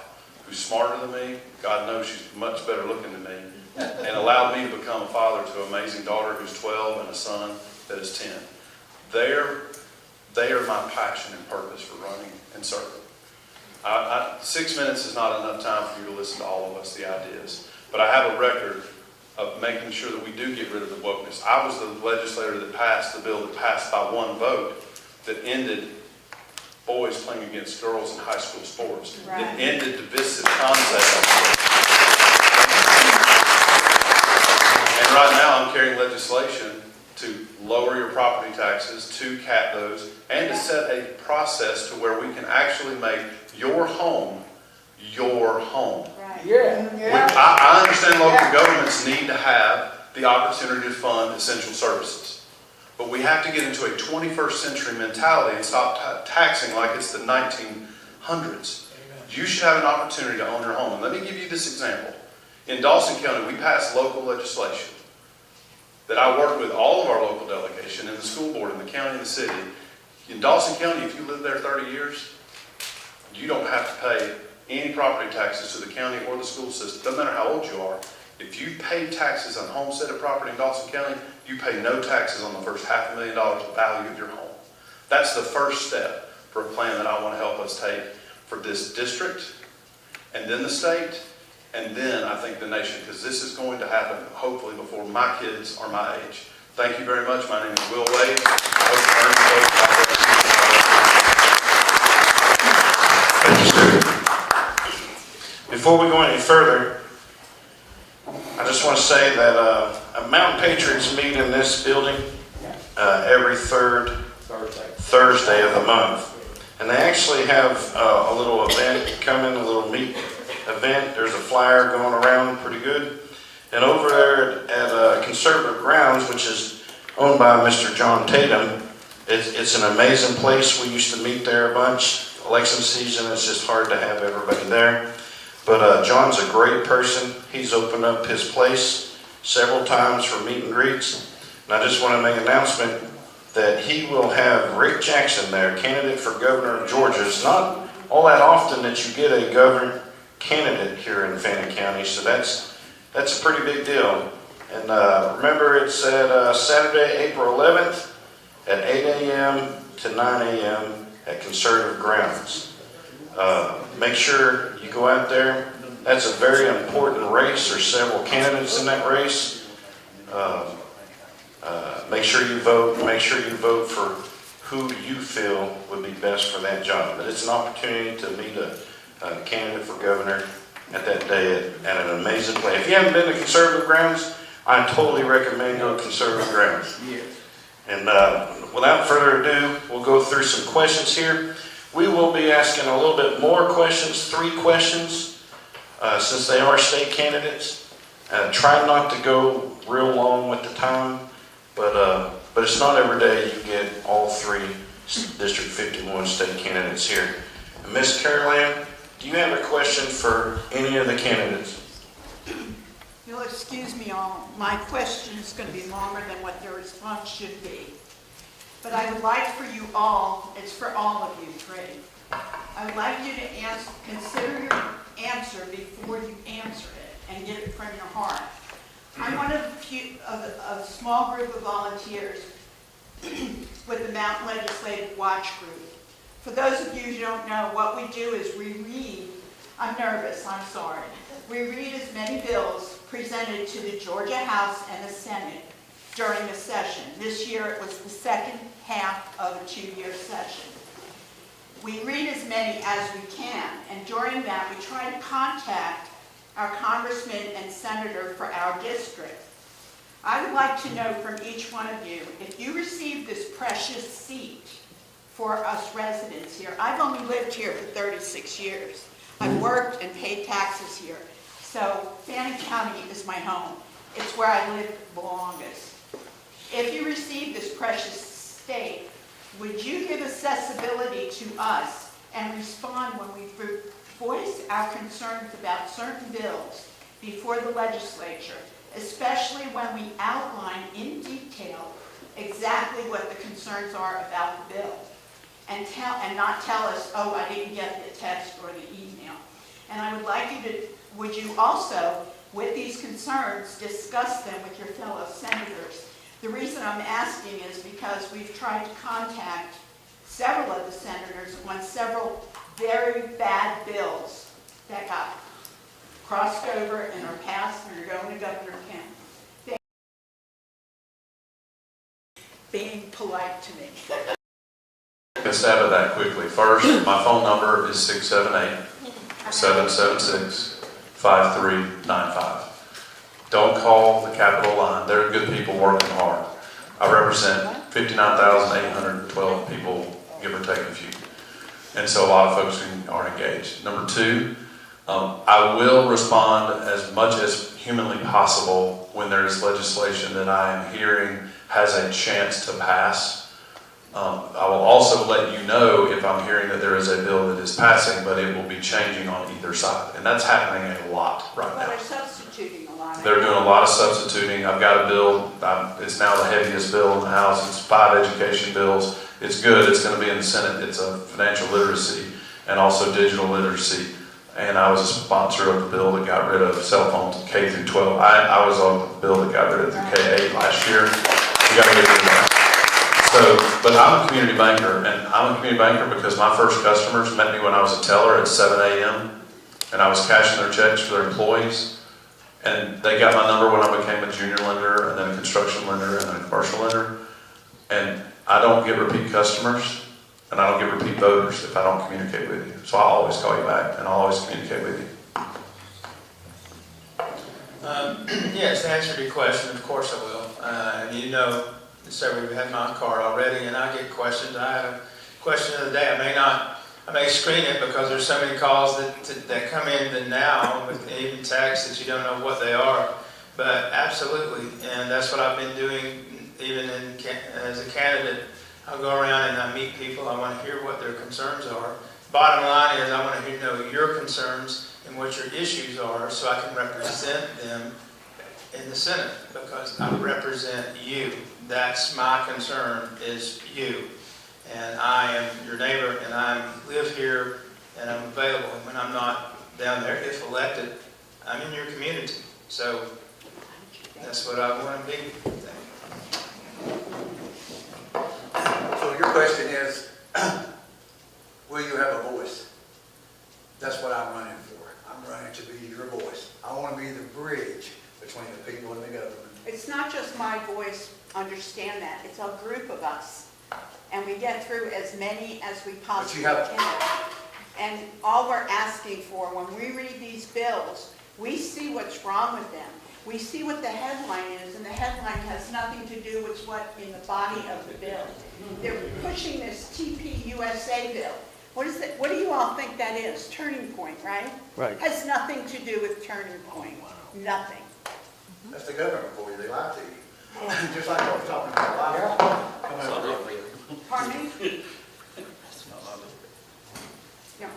who's smarter than me. God knows she's much better looking than me, and allowed me to become a father to an amazing daughter who's 12 and a son that is 10. they are my passion and purpose for running and serving. 6 minutes is not enough time for you to listen to all of us, the ideas. But I have a record of making sure that we do get rid of the wokeness. I was the legislator that passed the bill that passed by one vote that ended boys playing against girls in high school sports. Right. It ended the divisive concept. And right now I'm carrying legislation to lower your property taxes, to cap those, and to set a process to where we can actually make your home your home. Right. Yeah. I understand local governments need to have the opportunity to fund essential services. But we have to get into a 21st century mentality and stop taxing like it's the 1900s. You should have an opportunity to own your home. And let me give you this example. In Dawson County, we passed local legislation that I worked with all of our local delegation and the school board in the county and the city. In Dawson County, if you live there 30 years, you don't have to pay any property taxes to the county or the school system. Doesn't matter how old you are. If you pay taxes on homesteaded property in Dawson County, you pay no taxes on the first $500,000 of value of your home. That's the first step for a plan that I want to help us take for this district, and then the state, and then I think the nation, because this is going to happen hopefully before my kids are my age. Thank you very much. My name is Will Wade. I hope you earn your vote. Thank you, sir. Before we go any further, I just want to say that Mountain Patriots meet in this building every third Thursday of the month. And they actually have a little event coming, a little meet event. There's a flyer going around pretty good. And over there at Conservative Grounds, which is owned by Mr. John Tatum, it's an amazing place. We used to meet there a bunch. Election season, it's just hard to have everybody there. But John's a great person. He's opened up his place several times for meet and greets. And I just want to make an announcement that he will have Rick Jackson there, candidate for governor of Georgia. It's not all that often that you get a governor candidate here in Fannin County, so that's a pretty big deal. And remember, it's at Saturday, April 11th at 8 a.m. to 9 a.m. at Conservative Grounds. Make sure you go out there. That's a very important race. There's several candidates in that race. Make sure you vote. Make sure you vote for who you feel would be best for that job. But it's an opportunity to meet a candidate for governor at that day at an amazing place. If you haven't been to Conservative Grounds, I totally recommend going to Conservative Grounds. And without further ado, we'll go through some questions here. We will be asking a little bit more questions, 3 questions, since they are state candidates. Try not to go real long with the time, but it's not every day you get all 3 District 51 state candidates here. Ms. Caroline, do you have a question for any of the candidates? You'll excuse me all, my question is going to be longer than what their response should be. But I would like for you all, it's for all of you 3, I would like you to consider your answer before you answer it and get it from your heart. I'm one of a small group of volunteers with the Mountain Legislative Watch Group. For those of you who don't know, what we do is we read, I'm nervous, I'm sorry. We read as many bills presented to the Georgia House and the Senate during the session. This year it was the second half of a 2-year session. We read as many as we can, and during that we try to contact our congressman and senator for our district. I would like to know from each one of you, if you received this precious seat for us residents here. I've only lived here for 36 years. I've worked and paid taxes here. So Fannin County is my home. It's where I lived the longest. If you received this precious state, would you give accessibility to us and respond when we voice our concerns about certain bills before the legislature, especially when we outline in detail exactly what the concerns are about the bill, and not tell us, oh, I didn't get the text or the email. And I would like you to, would you also, with these concerns, discuss them with your fellow senators The reason I'm asking is because we've tried to contact several of the senators on several very bad bills that got crossed over and are passed and are going to Governor Kemp. Being polite to me. Get stab at that quickly. First, my phone number is 678-776-5395. Don't call the Capitol line. They're good people working hard. I represent 59,812 people, give or take a few. And so a lot of folks are engaged. Number two, I will respond as much as humanly possible when there is legislation that I am hearing has a chance to pass. I will also let you know if I'm hearing that there is a bill that is passing, but it will be changing on either side. And that's happening a lot right now. Well, they're substituting a lot. They're doing a lot of substituting. I've got a bill, it's now the heaviest bill in the House. It's 5 education bills. It's good. It's going to be in the Senate. It's a financial literacy and also digital literacy. And I was a sponsor of the bill that got rid of cell phones K through 12. I was on the bill that got rid of the K-8 last year. We got to get rid of that. So, but I'm a community banker, and I'm a community banker because my first customers met me when I was a teller at 7 a.m. and I was cashing their checks for their employees. And they got my number when I became a junior lender, and then a construction lender, and then a commercial lender. And I don't get repeat customers, and I don't get repeat voters if I don't communicate with you. So I'll always call you back, and I'll always communicate with you. Yes, to answer your question, of course I will. And you know, several of you have my card already, and I get questions. I had a question of the day. I may screen it because there's so many calls that come in now with even texts that you don't know what they are. But absolutely, and that's what I've been doing even as a candidate. I'll go around and I meet people. I want to hear what their concerns are. Bottom line is I want to know your concerns and what your issues are so I can represent them in the Senate because I represent you. That's my concern is you. And I am your neighbor and I live here and I'm available. And when I'm not down there, if elected, I'm in your community. So that's what I want to be. So your question is, will you have a voice? That's what I'm running for. I'm running to be your voice. I want to be the bridge between the people and the government. It's not just my voice, understand that. It's a group of us. And we get through as many as we possibly can. And all we're asking for, when we read these bills, we see what's wrong with them. We see what the headline is, and the headline has nothing to do with what's in the body of the bill. They're pushing this TPUSA bill. What is that? What do you all think that is? Turning Point, right? Right. Has nothing to do with Turning Point. Nothing. That's the government for you. They lie to you. Just like I was talking about a while ago. Pardon me? No,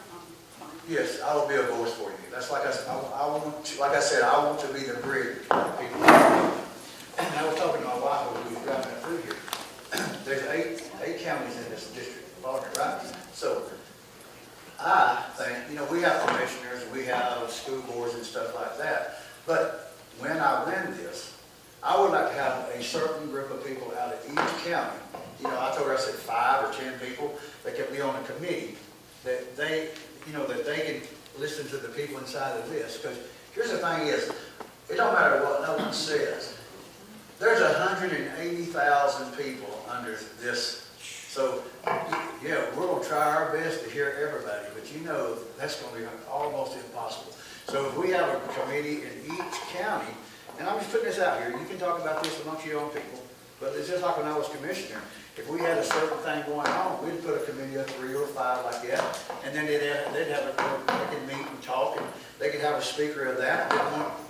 fine. Yes, I will be a voice for you. That's like I said. I want to be the bridge between people. And I was talking to my wife when we were driving up through here. There's eight counties in this district, right? So I think, we have commissioners, we have school boards and stuff like that. But when I win this, I would like to have a certain group of people out of each county. I told her, I said 5 or 10 people that can be on a committee that they can listen to the people inside of this. Because here's the thing is, it don't matter what no one says. There's 180,000 people under this. So, yeah, we're going to try our best to hear everybody, but that's going to be almost impossible. So if we have a committee in each county, and I'm just putting this out here, you can talk about this amongst your own people, but it's just like when I was commissioner. If we had a certain thing going on, we'd put a committee of 3 or 5 they could meet and talk, and they could have a speaker of that.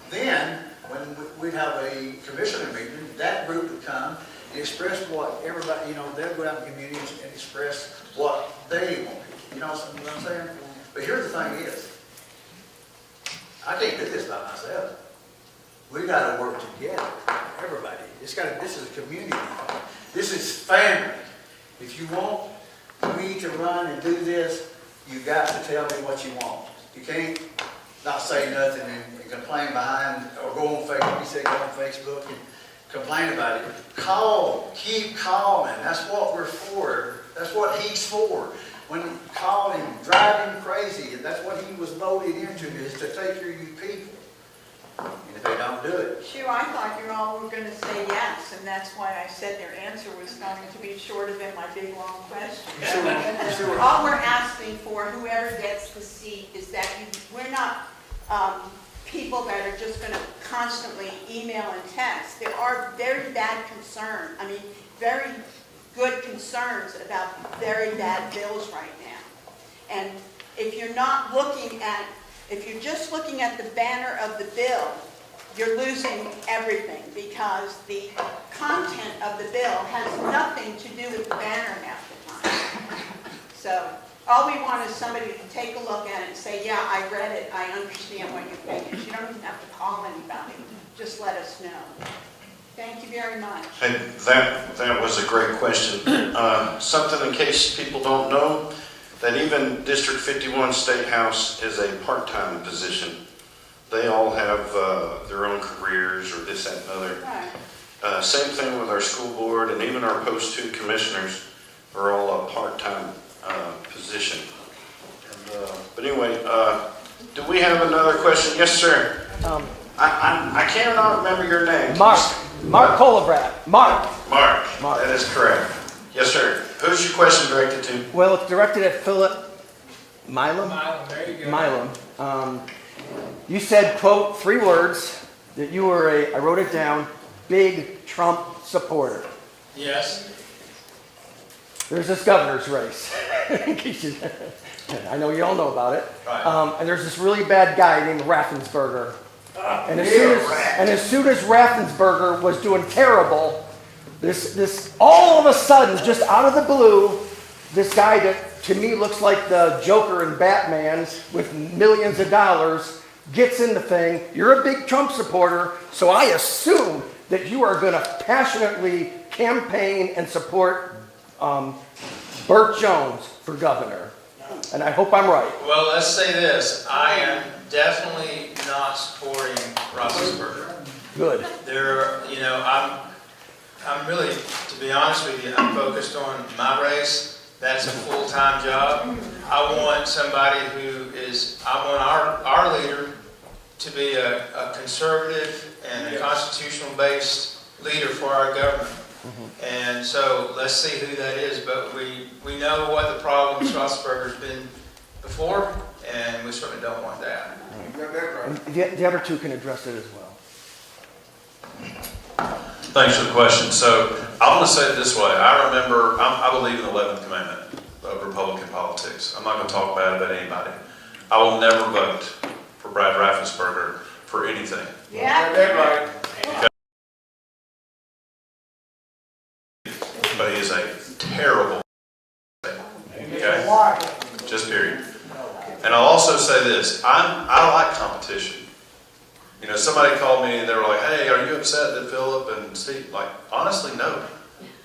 Then, when we'd have a commissioner meeting, that group would come and express what everybody, they'd go out in the communities and express what they want. You know what I'm saying? But here's the thing is, I can't do this by myself. We got to work together, everybody. This is a community. This is family. If you want me to run and do this, you got to tell me what you want. You can't not say nothing and complain behind or go on Facebook. You say go on Facebook and complain about it. Call, keep calling. That's what we're for. That's what he's for. When you call him, drive him crazy. That's what he was voted into, is to take care of you people. And if they don't do it, Sure, I thought you all were going to say yes, and that's why I said their answer was going to be shorter than my big, long question. Sure. All we're asking for, whoever gets the seat, is that we're not people that are just going to constantly email and text. There are very bad concerns, very good concerns about very bad bills right now. And if you're not looking at, if you're just looking at the banner of the bill, you're losing everything, because the content of the bill has nothing to do with the banner half the time. So all we want is somebody to take a look at it and say, yeah, I read it, I understand what you're thinking. You don't even have to call anybody, just let us know. Thank you very much. Hey, that was a great question. Something in case people don't know, that even District 51 State House is a part-time position. They all have their own careers or this, that, and other. Right. Same thing with our school board, and even our post 2 commissioners are all a part-time position. And, but anyway, do we have another question? Yes, sir. I cannot remember your name. Mark Colabrat. Mark. That is correct. Yes, sir. Who's your question directed to? Well, it's directed at Philip Milam. Milam, there you go. Milam. You said, quote, 3 words, that you were I wrote it down, big Trump supporter. Yes. There's this governor's race. I know you all know about it. Right. And there's this really bad guy named Raffensperger. And as soon as Raffensperger was doing terrible, this all of a sudden, just out of the blue, this guy that to me looks like the Joker in Batman with millions of dollars gets in the thing. You're a big Trump supporter, so I assume that you are going to passionately campaign and support Burt Jones for governor. And I hope I'm right. Well, let's say this. I am definitely not supporting Roethlisberger. Good. I'm really, to be honest with you, I'm focused on my race. That's a full-time job. I want somebody I want our leader to be a conservative and a constitutional-based leader for our government. And so let's see who that is. But we know what the problems Roethlisberger's been before, and we certainly don't want that. And the other 2 can address it as well. Thanks for the question. So I'm going to say it this way. I believe in the 11th commandment of Republican politics. I'm not going to talk bad about anybody. I will never vote for Brad Raffensperger for anything. Yeah. Right. But he is a terrible thing. Okay? Just period. And I'll also say this. I like competition. You know, somebody called me and they were like, hey, are you upset that Philip and Steve, like, honestly, no.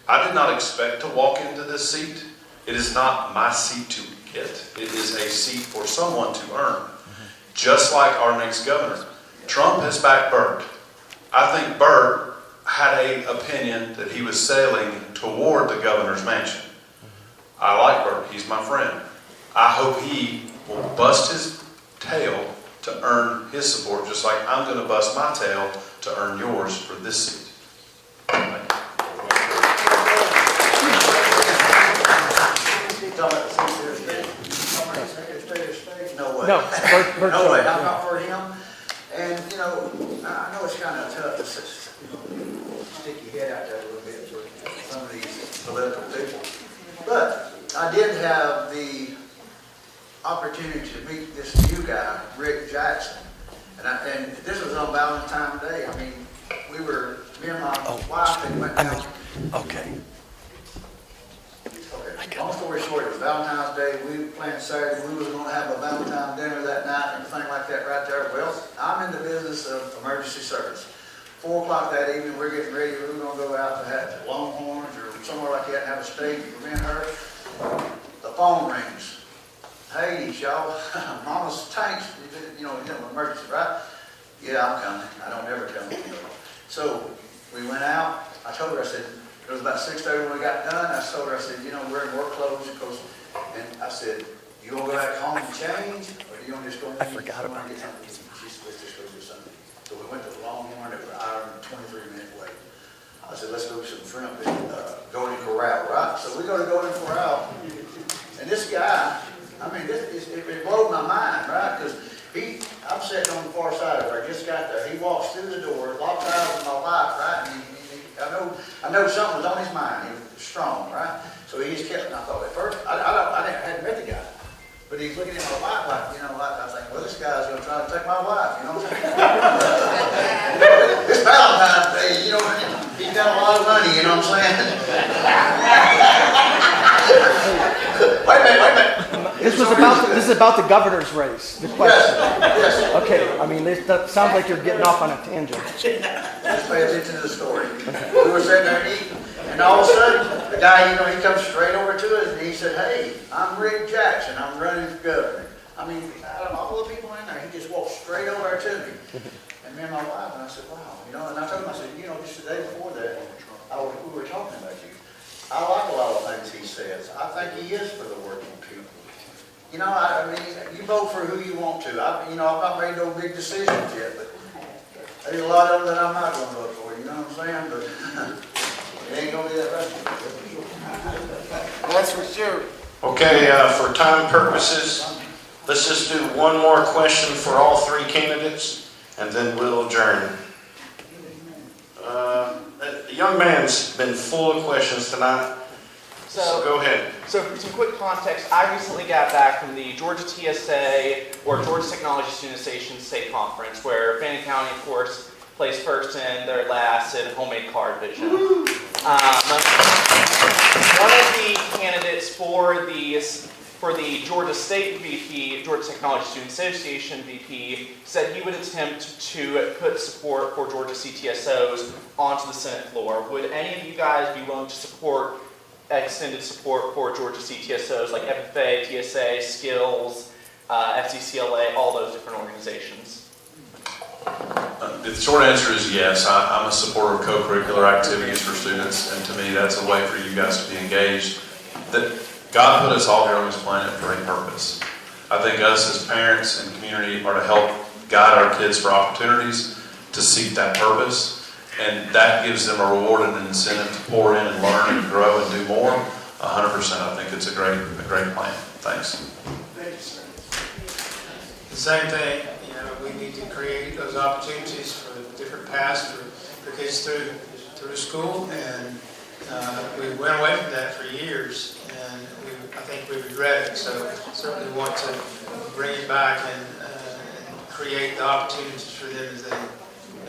I did not expect to walk into this seat. It is not my seat to get. It is a seat for someone to earn. Just like our next governor. Trump has backed Burt. I think Burt had an opinion that he was sailing toward the governor's mansion. I like Burt. He's my friend. I hope he will bust his tail to earn his support, just like I'm going to bust my tail to earn yours for this seat. No way. No, Burt No way. Jones, I'm yeah. not for him. And, I know it's kind of tough to stick your head out there a little bit for some of these political people. But I did have the opportunity to meet this new guy, Rick Jackson. And this was on Valentine's Day. I mean, me and my wife and went down. Okay. Long story short, it was Valentine's Day. We planned Saturday. We were going to have a Valentine dinner that night and everything like that right there. Well, I'm in the business of emergency service. 4 o'clock that evening, we're getting ready. We're going to go out to have Longhorns or somewhere like that and have a steak for me and her. The phone rings. Hey, y'all, Mama's tanks, emergency, right? Yeah, I'm coming. I don't ever tell them. So we went out. I told her, I said, it was about 6:30 when we got done. I told her, I said, you know, we're in work clothes, and I said, you gonna go back home and change, or you gonna just go? I forgot about that. She said, let's just go do something. So we went to Longhorn. It was an hour and 23-minute wait. I said, let's go to some shrimp at Golden Corral, right? So we go to Golden Corral, and this guy, I mean, it blew my mind, right? Because I'm sitting on the far side of where I just got there. He walks through the door, locked eyes with my wife, right? And I know something was on his mind. He was strong, right? So he just kept, and I thought at first, I hadn't met the guy. But he's looking at my wife like, you know what? I was like, well, this guy's going to try to take my wife, you know what I'm saying? It's Valentine's Day, you know, he's got a lot of money, you know what I'm saying? Wait a minute. This is about the governor's race, the question. Yes. Okay, I mean, that sounds like you're getting off on a tangent. Just pay attention to the story. We were sitting there eating, and all of a sudden, the guy, you know, he comes straight over to us, and he said, hey, I'm Rick Jackson, I'm running for governor. I mean, out of all the people in there, he just walked straight over to me. And me and my wife, and I said, wow, you know, and I told him, I said, you know, just the day before that, we were talking about you. I like a lot of things he says. I think he is for the working people. You know, I mean, you vote for who you want to. I've not made no big decisions yet, but there's a lot of them that I'm not going to vote for, you know what I'm saying? But it ain't going to be that right. That's for sure. Okay, for time purposes, let's just do one more question for all three candidates, and then we'll adjourn. The young man's been full of questions tonight, so go ahead. So for some quick context, I recently got back from the Georgia TSA, or Georgia Technology Student Association State Conference, where Fannin County, of course, placed first in their last in homemade card vision. One of the candidates for the Georgia State VP, Georgia Technology Student Association VP, said he would attempt to put support for Georgia CTSOs onto the Senate floor. Would any of you guys be willing to support extended support for Georgia CTSOs like FFA, TSA, Skills, FCCLA, all those different organizations? The short answer is yes. I'm a supporter of co-curricular activities for students, and to me that's a way for you guys to be engaged. That God put us all here on this planet for a purpose. I think us as parents and community are to help guide our kids for opportunities to seek that purpose, and that gives them a reward and an incentive to pour in and learn and grow and do more. 100%. I think it's a great plan. Thanks. Thank you, sir. The same thing, you know, we need to create those opportunities for different paths for kids through school, and we went away from that for years, and I think we regret it. So certainly want to bring it back and create the opportunities for them as they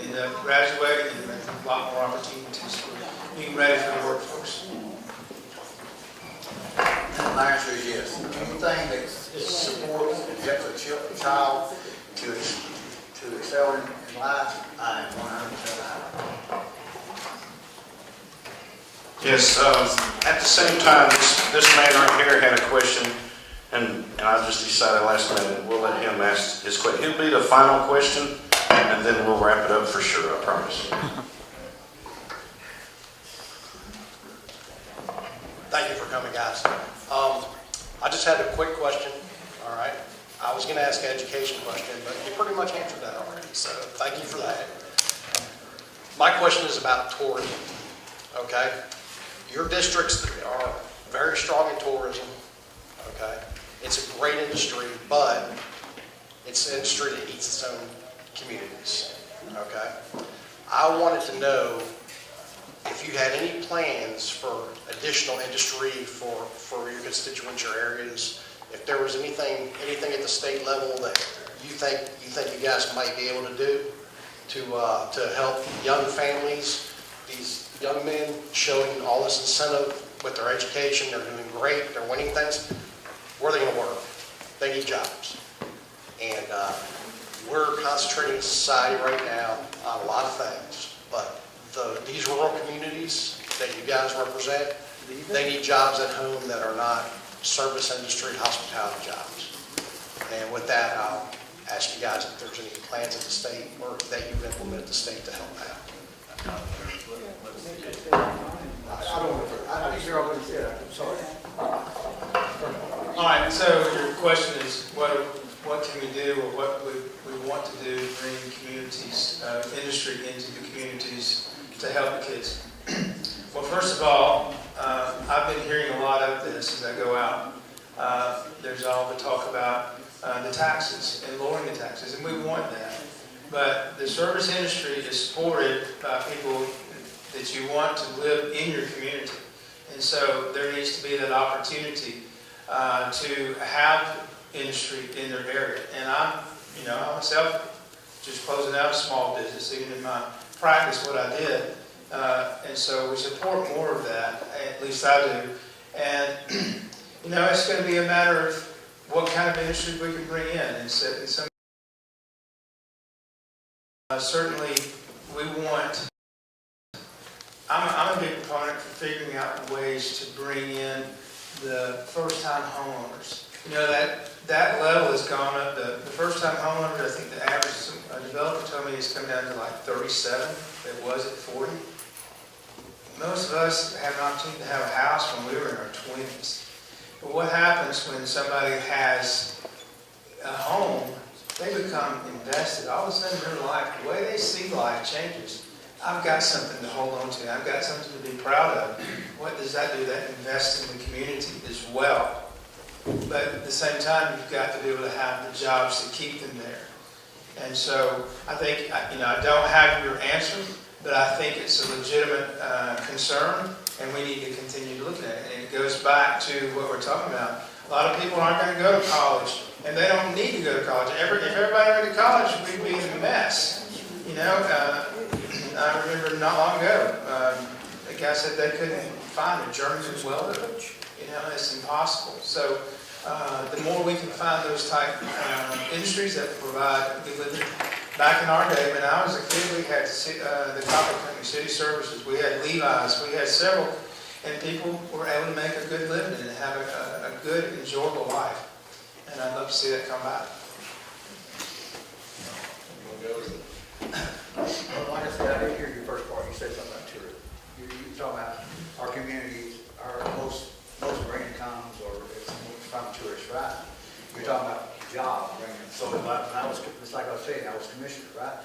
end up graduating, and a lot more opportunities for being ready for the workforce. My answer is yes. Anything that supports and helps a child to excel in life, I am 100% behind. Yes, at the same time, this man right here had a question, and I just decided last minute, we'll let him ask his question. He'll be the final question, and then we'll wrap it up for sure, I promise. Thank you for coming, guys. I just had a quick question, all right? I was going to ask an education question, but you pretty much answered that already, so thank you for that. My question is about tourism, okay? Your districts are very strong in tourism, okay? It's a great industry, but it's an industry that eats its own communities, okay? I wanted to know if you had any plans for additional industry for your constituents, your areas, if there was anything at the state level that you think you guys might be able to do to help young families, these young men showing all this incentive with their education, they're doing great, they're winning things, where are they going to work? They need jobs. And we're concentrating in society right now on a lot of things, but these rural communities that you guys represent, they need jobs at home that are not service industry, hospitality jobs. And with that, I'll ask you guys if there's any plans at the state or that you've implemented at the state to help out. I didn't hear all what he said, I'm sorry. All right, so your question is, what can we do, or what would we want to do to bring communities, industry into the communities to help the kids? Well, first of all, I've been hearing a lot of this as I go out. There's all the talk about the taxes and lowering the taxes, and we want that. But the service industry is supported by people that you want to live in your community. And so there needs to be that opportunity to have industry in their area. And I myself just closing out a small business, even in my practice, what I did. And so we support more of that, at least I do. And, it's going to be a matter of what kind of industry we can bring in. And some, certainly, we want, I'm a big proponent for figuring out ways to bring in the first-time homeowners. That level has gone up. The first-time homeowners, I think the average, a developer told me it's come down to like 37. It was at 40. Most of us had an opportunity to have a house when we were in our 20s. But what happens when somebody has a home, they become invested. All of a sudden their life, the way they see life changes. I've got something to hold on to. I've got something to be proud of. What does that do? That invests in the community as well. But at the same time, you've got to be able to have the jobs to keep them there. And so I think, I don't have your answer, but I think it's a legitimate concern, and we need to continue to look at it. And it goes back to what we're talking about. A lot of people aren't going to go to college, and they don't need to go to college. If everybody went to college, we'd be in a mess. I remember not long ago, the guy said they couldn't find a journeyman welder. It's impossible. So the more we can find those type industries that provide good living. Back in our day, when I was a kid, we had the copper company, City Services, we had Levi's, we had several, and people were able to make a good living and have a good, enjoyable life. And I'd love to see that come back. Well, like I said, I didn't hear your first part. You said something about tourism. You talking about our communities, our most bringing comes or from tourists, right? You're talking about jobs bringing. So when I was, it's like I was saying, I was commissioner, right?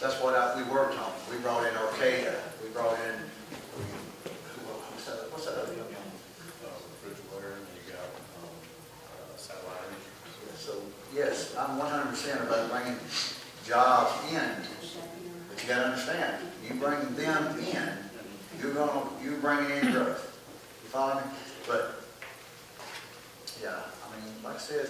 That's what we worked on. We brought in Arcata. We brought in what's that other young one? Refrigerator, and you got satellite. So yes, I'm 100% about bringing jobs in. But you got to understand, you bring them in, you're bringing in growth. You follow me? But yeah, like I said,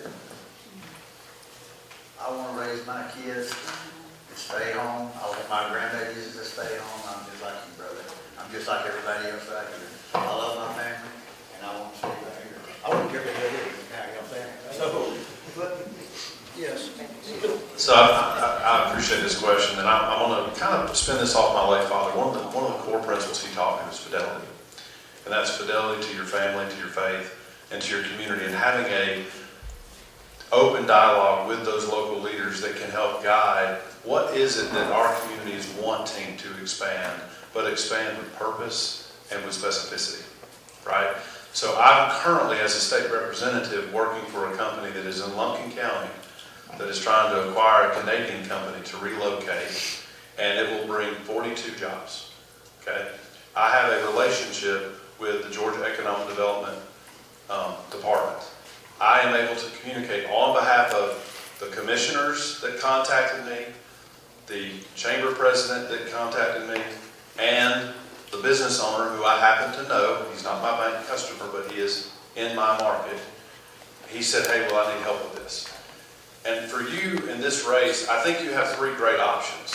I want to raise my kids to stay home. I want my grandbabies to stay home. I'm just like you, brother. I'm just like everybody else right here. I love my family, and I want to stay right here. I want to get rid of it now, you know what I'm saying? But, yes. So I appreciate this question, and I'm going to kind of spin this off my late father. One of the core principles he taught me was fidelity. And that's fidelity to your family, to your faith, and to your community, and having a open dialogue with those local leaders that can help guide what is it that our community is wanting to expand, but expand with purpose and with specificity, right? So I'm currently, as a state representative, working for a company that is in Lumpkin County that is trying to acquire a Canadian company to relocate, and it will bring 42 jobs, okay? I have a relationship with the Georgia Economic Development Department. I am able to communicate on behalf of the commissioners that contacted me, the chamber president that contacted me, and the business owner who I happen to know. He's not my bank customer, but he is in my market. He said, hey, well, I need help with this. And for you in this race, I think you have three great options.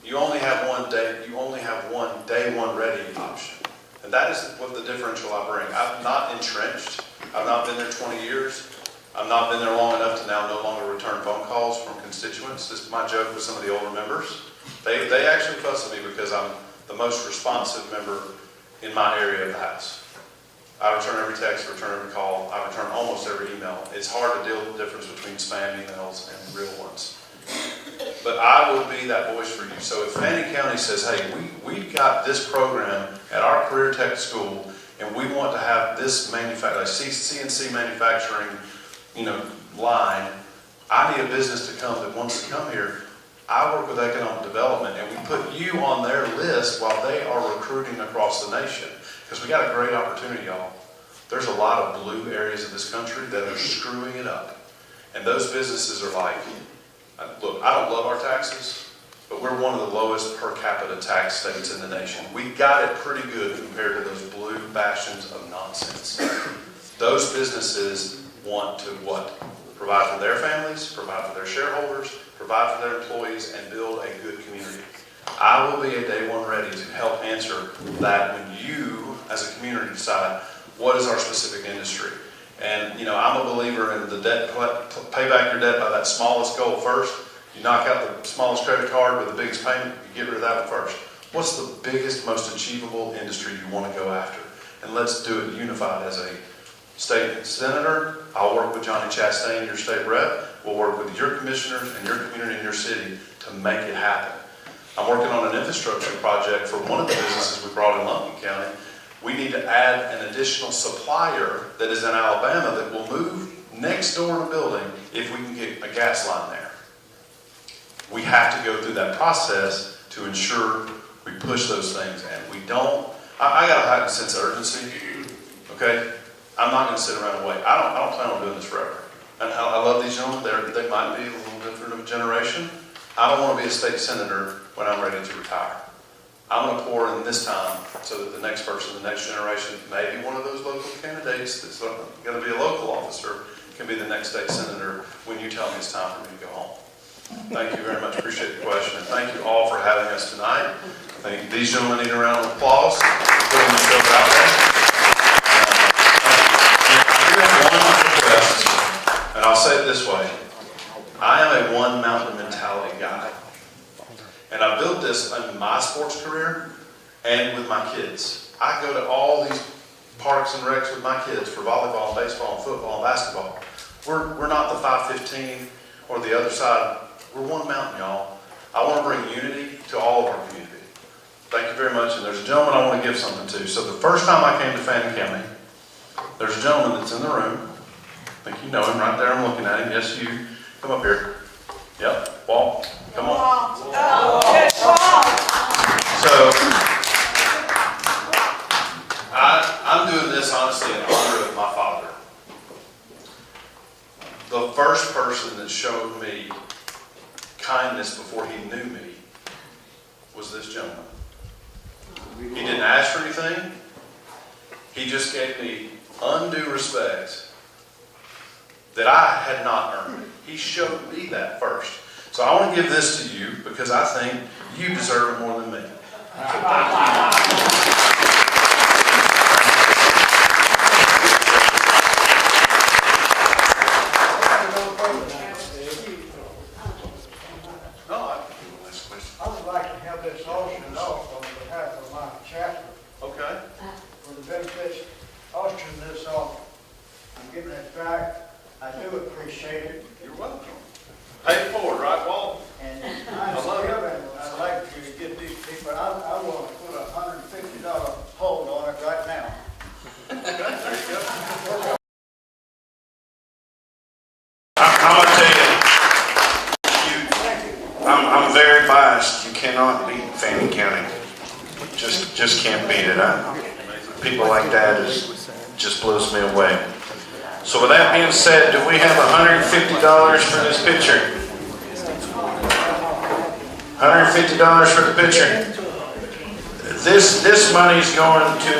You only have one day one ready option. And that is what the differential I bring. I'm not entrenched. I've not been there 20 years. I've not been there long enough to now no longer return phone calls from constituents. This is my joke with some of the older members. They actually fuss at me because I'm the most responsive member in my area of the House. I return every text, I return every call, I return almost every email. It's hard to deal with the difference between spam emails and real ones. but I will be that voice for you. So if Fannin County says, hey, we've got this program at our career tech school, and we want to have this CNC manufacturing, line, I need a business to come that wants to come here. I work with economic development, and we put you on their list while they are recruiting across the nation. Because we got a great opportunity, y'all. There's a lot of blue areas of this country that are screwing it up. And those businesses are like, look, I don't love our taxes, but we're one of the lowest per capita tax states in the nation. We got it pretty good compared to those blue bastions of nonsense. Those businesses want to what? Provide for their families, provide for their shareholders, provide for their employees, and build a good community. I will be a day one ready to help answer that when you, as a community, decide what is our specific industry. And, I'm a believer in the debt, pay back your debt by that smallest goal first. You knock out the smallest credit card with the biggest payment, you get rid of that one first. What's the biggest, most achievable industry you want to go after? And let's do it unified as a state senator. I'll work with Johnny Chastain, your state rep. We'll work with your commissioners and your community and your city to make it happen. I'm working on an infrastructure project for one of the businesses we brought in Lumpkin County. We need to add an additional supplier that is in Alabama that will move next door in a building if we can get a gas line there. We have to go through that process to ensure we push those things, and we don't. I got a heightened sense of urgency. Okay, I'm not going to sit around and wait. I don't plan on doing this forever. And I love these gentlemen. They might be a little different of a generation. I don't want to be a state senator when I'm ready to retire. I'm going to pour in this time so that the next person, the next generation, maybe one of those local candidates that's going to be a local officer can be the next state senator when you tell me it's time for me to go home. Thank you very much. Appreciate the question. And thank you all for having us tonight. I think these gentlemen need a round of applause for putting the show out there. I do have one request, and I'll say it this way. I am a one mountain mentality guy. And I built this in my sports career and with my kids. I go to all these parks and recs with my kids for volleyball, baseball, and football, and basketball. We're not the 515 or the other side. We're one mountain, y'all. I want to bring unity to all of our community. Thank you very much. And there's a gentleman I want to give something to. So the first time I came to Fannin County, there's a gentleman that's in the room. I think you know him right there. I'm looking at him. Yes, you. Come up here. Yep, Walt. Come on. So, I'm doing this honestly in honor of my father. The first person that showed me kindness before he knew me was this gentleman. He didn't ask for anything. He just gave me undue respect that I had not earned. He showed me that first. So I want to give this to you because I think you deserve it more than me. So thank you. I would like to have this auctioned off on behalf of my chapter. Okay. For the benefits, auction this off. I'm giving it back. I do appreciate it. You're welcome. Pay it forward, right, Walt? And I'd like to get these people, I want to put a $150 hold on it right now. Okay, there you go. I'm going to tell you, I'm very biased. You cannot beat Fannin County. Just can't beat it. People like that just blows me away. So with that being said, do we have $150 for this picture? $150 for the picture. This money is going to